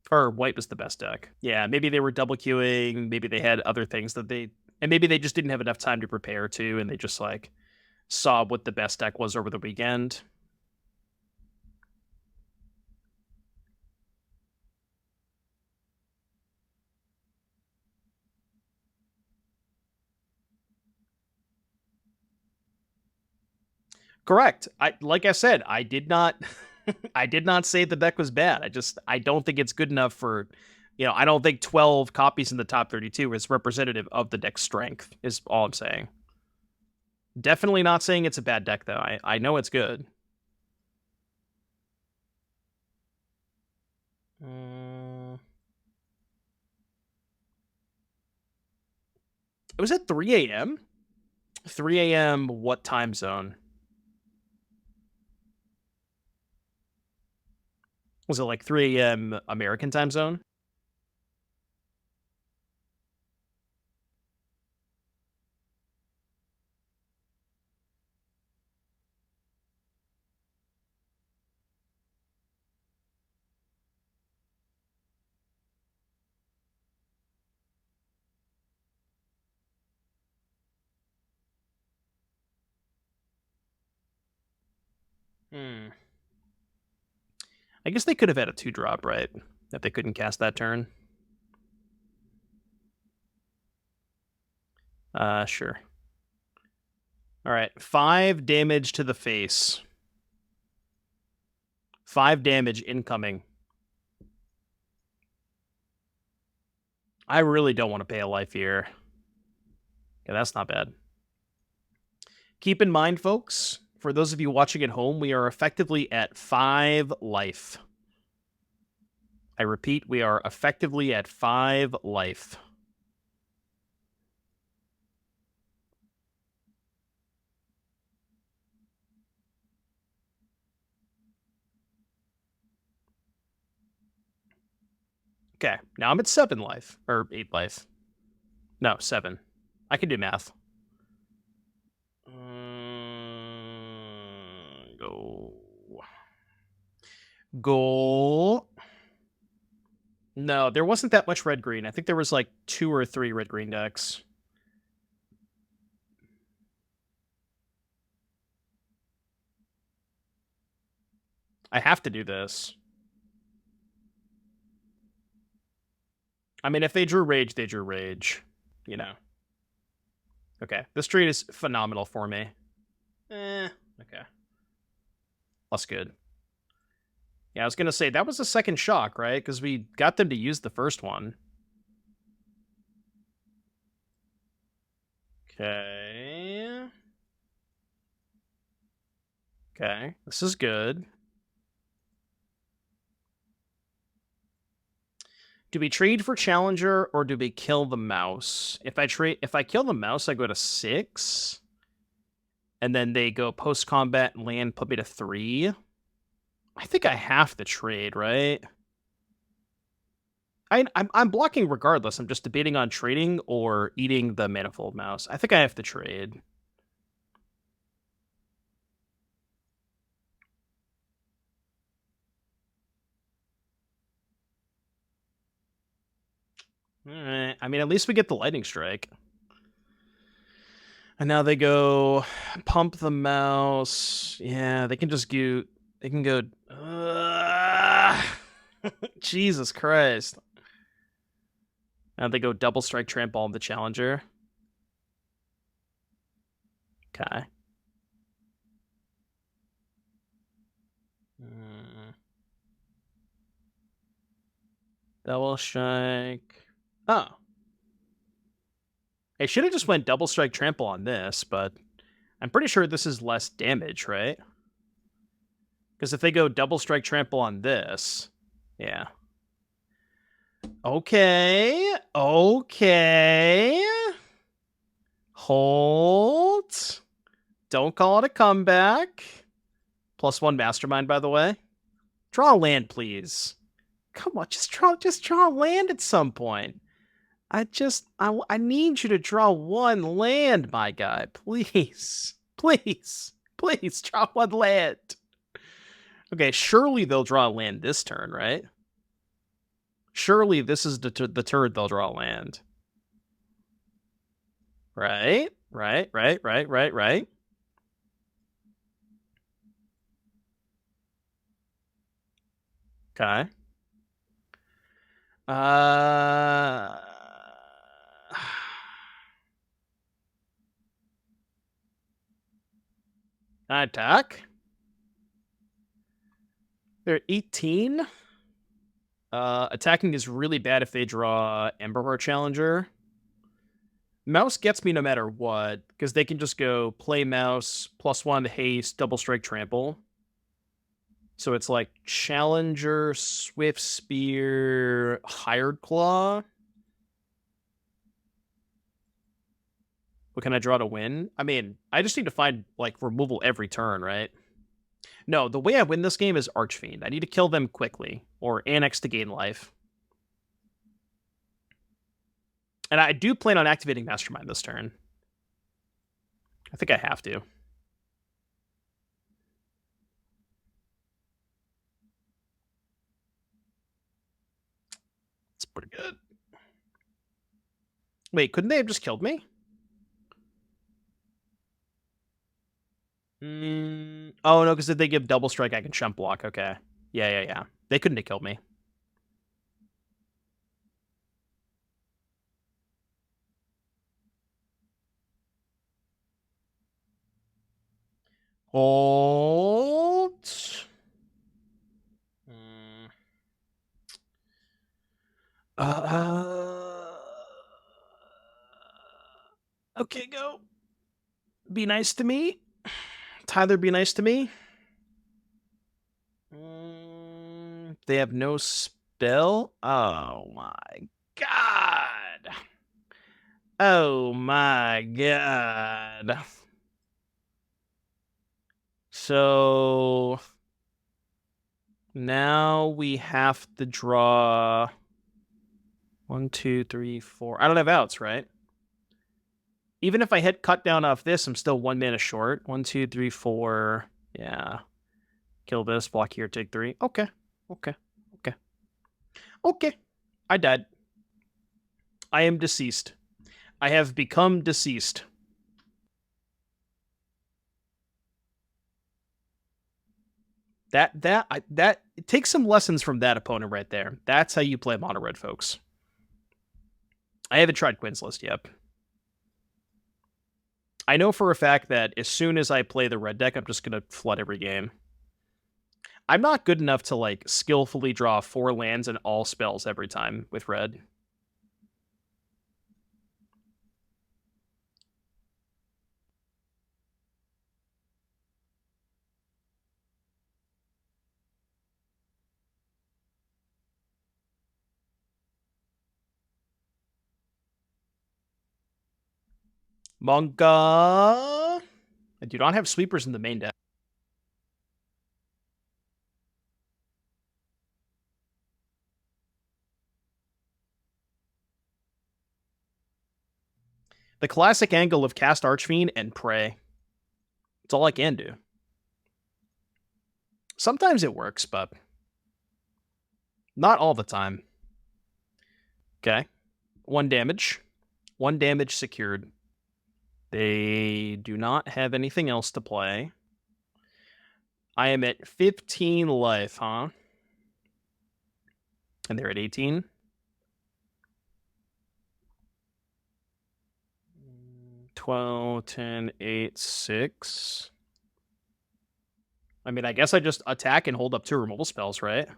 Or white was the best deck. Yeah, maybe they were double queuing, maybe they had other things that and maybe they just didn't have enough time to prepare to, and they just, like, saw what the best deck was over the weekend. Correct. Like I said, I did not I did not say the deck was bad. I don't think it's good enough for, I don't think 12 copies in the top 32 is representative of the deck's strength, is all I'm saying. Definitely not saying it's a bad deck, though. I know it's good. It was at 3 a.m.? 3 a.m. what time zone? Was it like 3 a.m. American time zone? I guess they could have had a 2-drop, right? If they couldn't cast that turn. Sure. All right, 5 damage to the face. 5 damage incoming. I really don't want to pay a life here. Yeah, that's not bad. Keep in mind, folks, for those of you watching at home, we are effectively at 5 life. I repeat, we are effectively at 5 life. Okay, now I'm at 7 life. Or 8 life. No, 7. I can do math. Go. Goal. No, there wasn't that much red-green. I think there was like 2 or 3 red-green decks. I have to do this. I mean, if they drew Rage, they drew Rage. You know. Okay, this trade is phenomenal for me. Okay. That's good. Yeah, I was going to say, that was the second shock, right? Because we got them to use the first one. Okay. Okay, this is good. Do we trade for Challenger or do we kill the mouse? If I kill the mouse, I go to 6. And then they go post-combat land, put me to 3. I think I have to trade, right? I'm blocking regardless. I'm just debating on trading or eating the Manifold Mouse. I think I have to trade. Alright. I mean, at least we get the Lightning Strike. And now they go pump the mouse. Yeah, they can just go... They can go... Jesus Christ. Now they go double strike trample on the Challenger. Okay. Double strike. Oh. I should have just went double strike trample on this, but I'm pretty sure this is less damage, right? Because if they go double strike trample on this, yeah. Okay. Okay. Hold. Don't call it a comeback. +1 Mastermind, by the way. Draw a land, please. Come on, just draw a land at some point. I need you to draw one land, my guy. Please. Please. Please draw one land. Okay, surely they'll draw a land this turn, right? Surely this is the turn they'll draw a land. Right? Right. Okay. Attack. They're 18. Attacking is really bad if they draw Emberheart Challenger. Mouse gets me no matter what, because they can just go play mouse, +1 haste, double strike trample. So it's like Challenger, Swift Spear, Hired Claw. What can I draw to win? I mean, I just need to find, like, removal every turn, right? No, the way I win this game is Archfiend. I need to kill them quickly, or Annex to gain life. And I do plan on activating Mastermind this turn. I think I have to. It's pretty good. Wait, couldn't they have just killed me? Oh, no, because if they give double strike, I can chump block. Okay. Yeah. They couldn't have killed me. Hold. Okay, go. Be nice to me. Tyler, be nice to me. They have no spell? Oh my god. Oh my god. So now we have to draw 1, 2, 3, 4. I don't have outs, right? Even if I hit cut down off this, I'm still 1 mana short. 1, 2, 3, 4. Yeah. Kill this, block here, take 3. Okay. Okay. Okay. Okay. I died. I am deceased. I have become deceased. Take some lessons from that opponent right there. That's how you play mono red, folks. I haven't tried Quinn's List yet. I know for a fact that as soon as I play the red deck, I'm just gonna flood every game. I'm not good enough to like skillfully draw 4 lands and all spells every time with red. Monka. I do not have sweepers in the main deck. The classic angle of cast Archfiend and pray. It's all I can do. Sometimes it works, but not all the time. Okay. 1 damage. 1 damage secured. They do not have anything else to play. I am at 15 life, huh? And they're at 18. 12, 10, 8, 6. I mean, I guess I just attack and hold up 2 removal spells, right?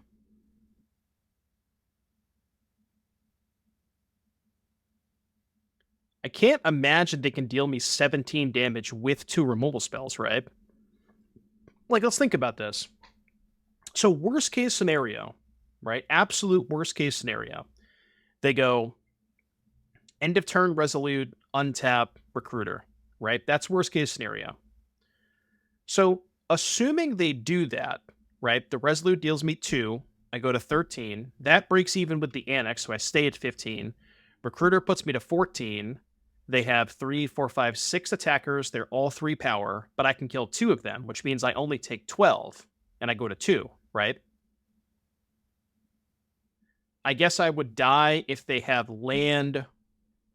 I can't imagine they can deal me 17 damage with 2 removal spells, right? Like, let's think about this. So, worst case scenario, right? Absolute worst case scenario. They go end of turn Resolute, untap, Recruiter, right? That's worst case scenario. So, assuming they do that, right? The Resolute deals me 2. I go to 13. That breaks even with the Annex, so I stay at 15. Recruiter puts me to 14. They have 3, 4, 5, 6 attackers. They're all 3 power, but I can kill 2 of them, which means I only take 12, and I go to 2, right? I guess I would die if they have land.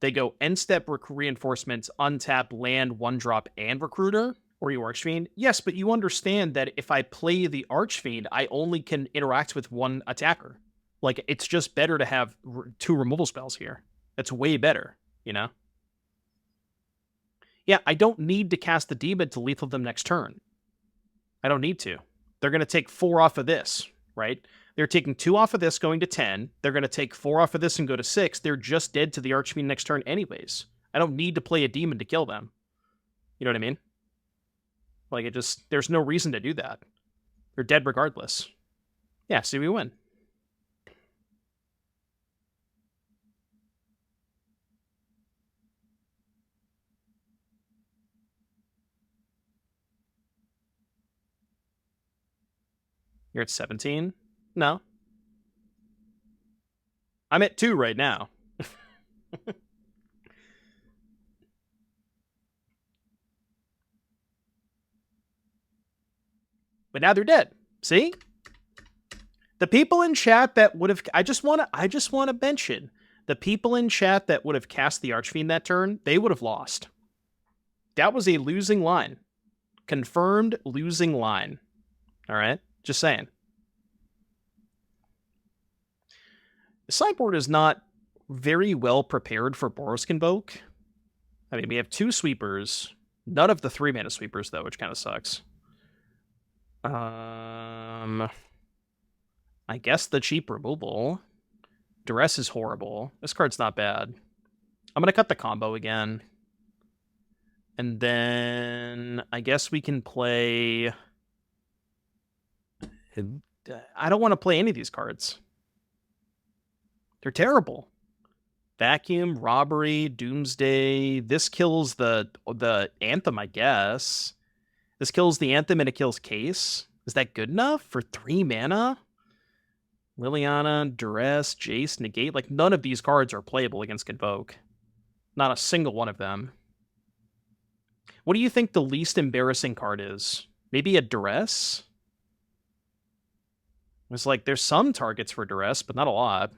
They go end step reinforcements, untap, land, 1-drop, and Recruiter, or you Archfiend. Yes, but you understand that if I play the Archfiend, I only can interact with 1 attacker. Like, it's just better to have 2 removal spells here. That's way better, you know? Yeah, I don't need to cast the demon to lethal them next turn. I don't need to. They're going to take 4 off of this, right? They're taking 2 off of this, going to 10. They're going to take 4 off of this and go to 6. They're just dead to the Archfiend next turn anyways. I don't need to play a demon to kill them. You know what I mean? Like, it just, there's no reason to do that. They're dead regardless. Yeah, see, we win. You're at 17? No. I'm at 2 right now. But now they're dead. See? The people in chat that would have, I just want to mention, the people in chat that would have cast the Archfiend that turn, they would have lost. That was a losing line. Confirmed losing line. All right? Just saying. The sideboard is not very well prepared for Boros Convoke. I mean, we have 2 sweepers. None of the 3-mana sweepers, though, which kind of sucks. I guess the cheap removal. Duress is horrible. This card's not bad. I'm going to cut the combo again. And then I guess we can play... I don't want to play any of these cards. They're terrible. Vacuum, Robbery, Doomsday. This kills the Anthem, I guess. This kills the Anthem and it kills Case. Is that good enough for 3 mana? Liliana, Duress, Jace, Negate. Like, none of these cards are playable against Convoke. Not a single one of them. What do you think the least embarrassing card is? Maybe a Duress? It's like, there's some targets for Duress, but not a lot.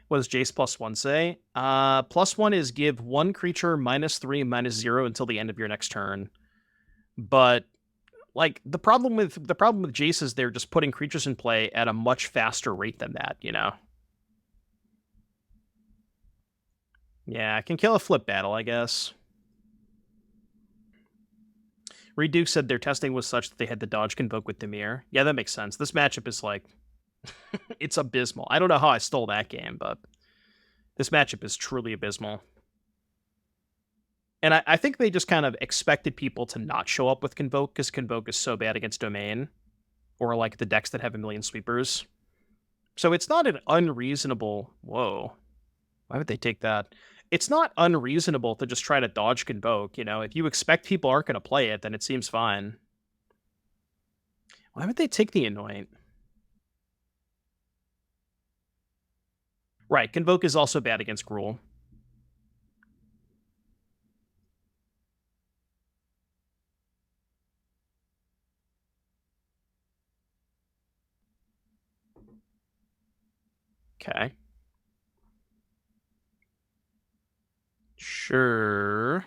What does Jace +1 say? +1 is give one creature -3/-0 until the end of your next turn. But like the problem with Jace is they're just putting creatures in play at a much faster rate than that, you know? Yeah, I can kill a flip battle, I guess. Reed Duke said their testing was such that they had to dodge Convoke with Dimir. Yeah, that makes sense. This matchup is like, it's abysmal. I don't know how I stole that game, but this matchup is truly abysmal. And I think they just kind of expected people to not show up with Convoke because Convoke is so bad against Domain, or like the decks that have a million sweepers. So it's not an unreasonable... Whoa. Why would they take that? It's not unreasonable to just try to dodge Convoke, you know? If you expect people aren't going to play it, then it seems fine. Why would they take the Anoint? Right, Convoke is also bad against Gruul. Okay. Sure.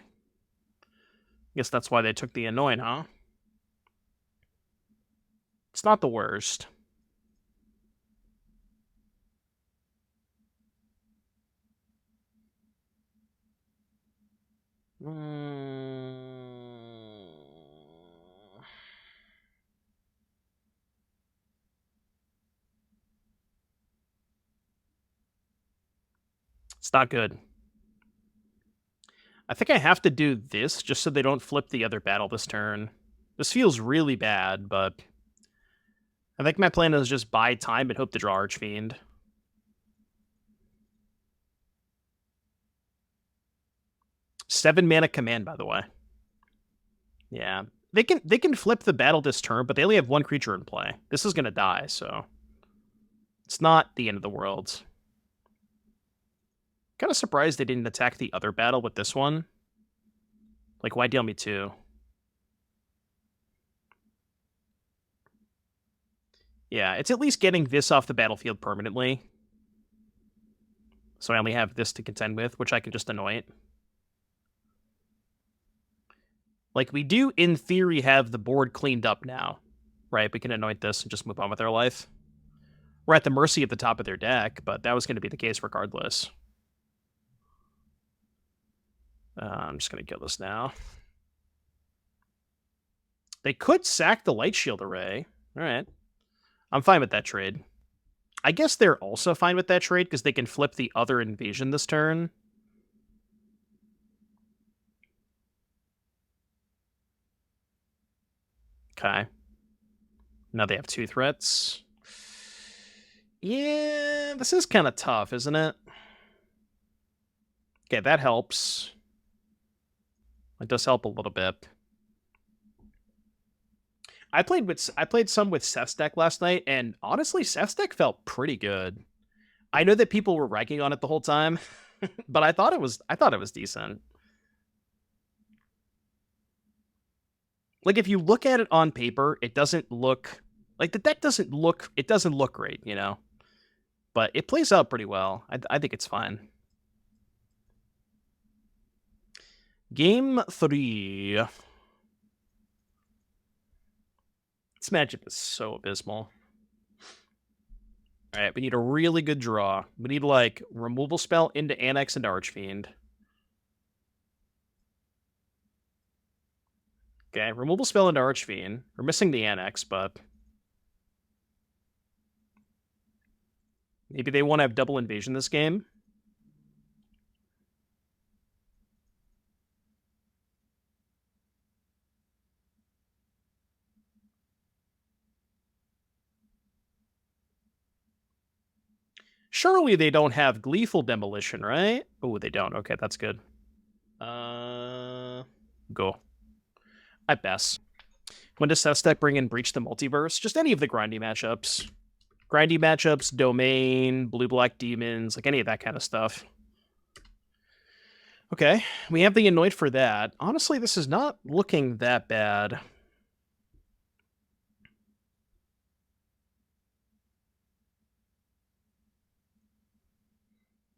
Guess that's why they took the Anoint, huh? It's not the worst. It's not good. I think I have to do this just so they don't flip the other battle this turn. This feels really bad, but I think my plan is just buy time and hope to draw Archfiend. Seven mana command, by the way. Yeah. They can flip the battle this turn, but they only have one creature in play. This is gonna die, so it's not the end of the world. Kind of surprised they didn't attack the other battle with this one. Like, why deal me two? Yeah, it's at least getting this off the battlefield permanently. So I only have this to contend with, which I can just anoint. Like, we do, in theory, have the board cleaned up now, right? We can anoint this and just move on with our life. We're at the mercy of the top of their deck, but that was going to be the case regardless. I'm just going to kill this now. They could sack the Light Shield Array. All right. I'm fine with that trade. I guess they're also fine with that trade because they can flip the other invasion this turn. Okay. Now they have two threats. Yeah, this is kind of tough, isn't it? Okay, that helps. It does help a little bit. I played some with Seth's deck last night, and honestly, Seth's deck felt pretty good. I know that people were ragging on it the whole time, but I thought it was decent. Like, if you look at it on paper, it doesn't look like the deck doesn't look great, you know. But it plays out pretty well. I think it's fine. Game 3. This matchup is so abysmal. All right, we need a really good draw. We need, like, removal spell into Annex and Archfiend. Okay, removal spell into Archfiend. We're missing the Annex, but maybe they want to have double invasion this game. Surely they don't have Gleeful Demolition, right? Oh, they don't. Okay, that's good. Go. I best. When does Seth's deck bring in Breach the Multiverse? Just any of the grindy matchups. Grindy matchups, Domain, Blue-Black Demons, like any of that kind of stuff. Okay, we have the Anoint for that. Honestly, this is not looking that bad.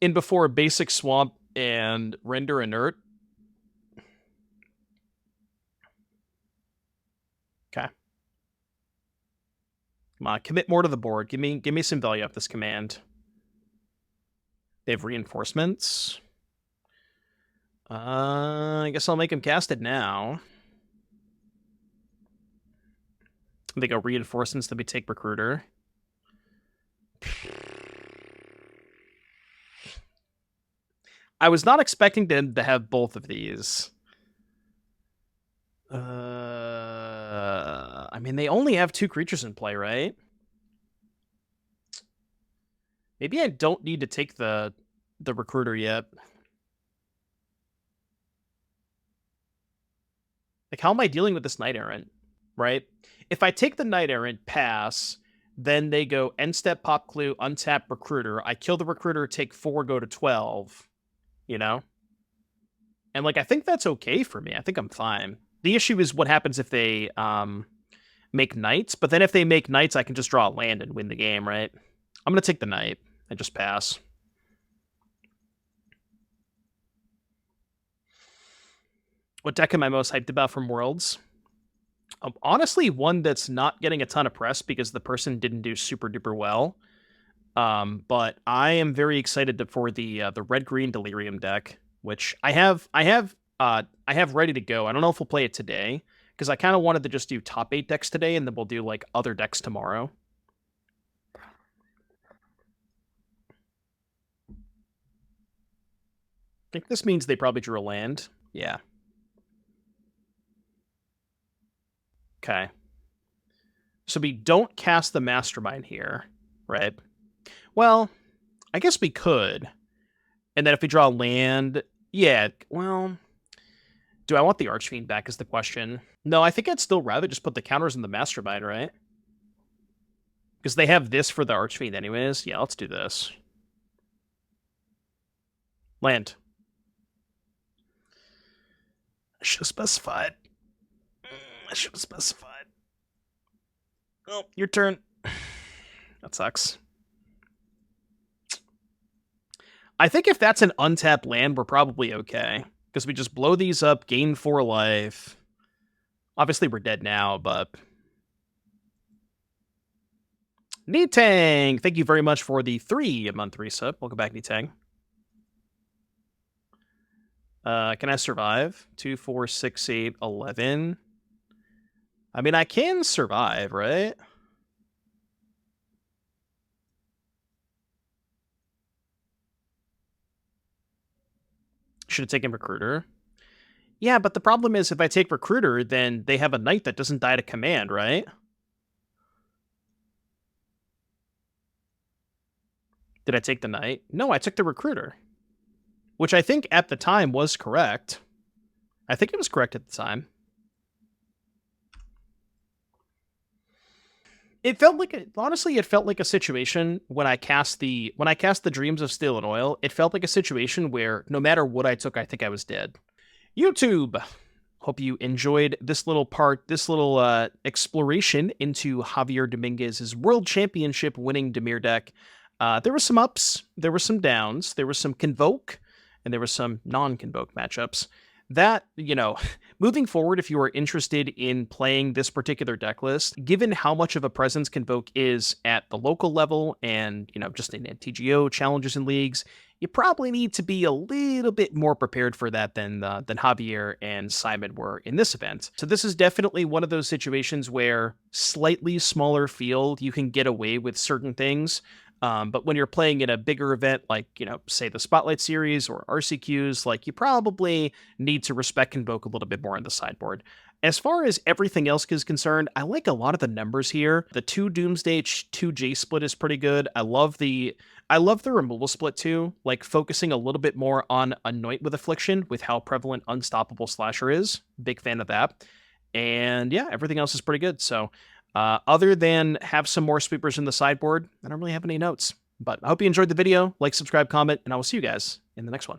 In before Basic Swamp and Render Inert. Okay. Come on, commit more to the board. Give me some value off this command. They have reinforcements. I guess I'll make him cast it now. They go reinforcements, then we take Recruiter. I was not expecting them to have both of these. I mean, they only have 2 creatures in play, right? Maybe I don't need to take the Recruiter yet. Like, how am I dealing with this Knight Errant, right? If I take the Knight Errant, pass, then they go end step, pop clue, untap Recruiter. I kill the Recruiter, take 4, go to 12, you know? And, like, I think that's okay for me. I think I'm fine. The issue is what happens if they make Knights, but then if they make Knights, I can just draw a land and win the game, right? I'm going to take the Knight and just pass. What deck am I most hyped about from Worlds? Honestly, one that's not getting a ton of press because the person didn't do super duper well. But I am very excited for the red-green Delirium deck, which I have ready to go. I don't know if we'll play it today because I kind of wanted to just do top 8 decks today, and then we'll do like other decks tomorrow. I think this means they probably drew a land. Yeah. Okay. So we don't cast the Mastermind here, right? Well, I guess we could. And then if we draw land, yeah, well, do I want the Archfiend back is the question. No, I think I'd still rather just put the counters in the Mastermind, right? Because they have this for the Archfiend anyways. Yeah, let's do this. Land. I should have specified. I should have specified. Oh, your turn. That sucks. I think if that's an untapped land, we're probably okay. Because we just blow these up, gain 4 life. Obviously, we're dead now, but... Nitang! Thank you very much for the 3-month resub. Welcome back, Nitang. Can I survive? 2, 4, 6, 8, 11. I mean, I can survive, right? Should have taken Recruiter. Yeah, but the problem is if I take Recruiter, then they have a Knight that doesn't die to command, right? Did I take the Knight? No, I took the Recruiter. Which I think at the time was correct. I think it was correct at the time. It felt like honestly, it felt like a situation when I cast the Dreams of Steel and Oil. It felt like a situation where no matter what I took, I think I was dead. YouTube. Hope you enjoyed this little exploration into Javier Dominguez's World Championship winning Dimir deck. There were some ups, there were some downs, there was some Convoke, and there were some non-Convoke matchups. That, moving forward, if you are interested in playing this particular deck list, given how much of a presence Convoke is at the local level and, just in TGO challenges and leagues, you probably need to be a little bit more prepared for that than Javier and Simon were in this event. So this is definitely one of those situations where slightly smaller field, you can get away with certain things. But when you're playing in a bigger event, like, say the Spotlight Series or RCQs, like, you probably need to respect Convoke a little bit more on the sideboard. As far as everything else is concerned, I like a lot of the numbers here. The 2 Doomsday, 2 Jace split is pretty good. I love the removal split too, like focusing a little bit more on Anoint with Affliction with how prevalent Unstoppable Slasher is. Big fan of that. And yeah, everything else is pretty good. So other than have some more sweepers in the sideboard, I don't really have any notes. But I hope you enjoyed the video. Like, subscribe, comment, and I will see you guys in the next one.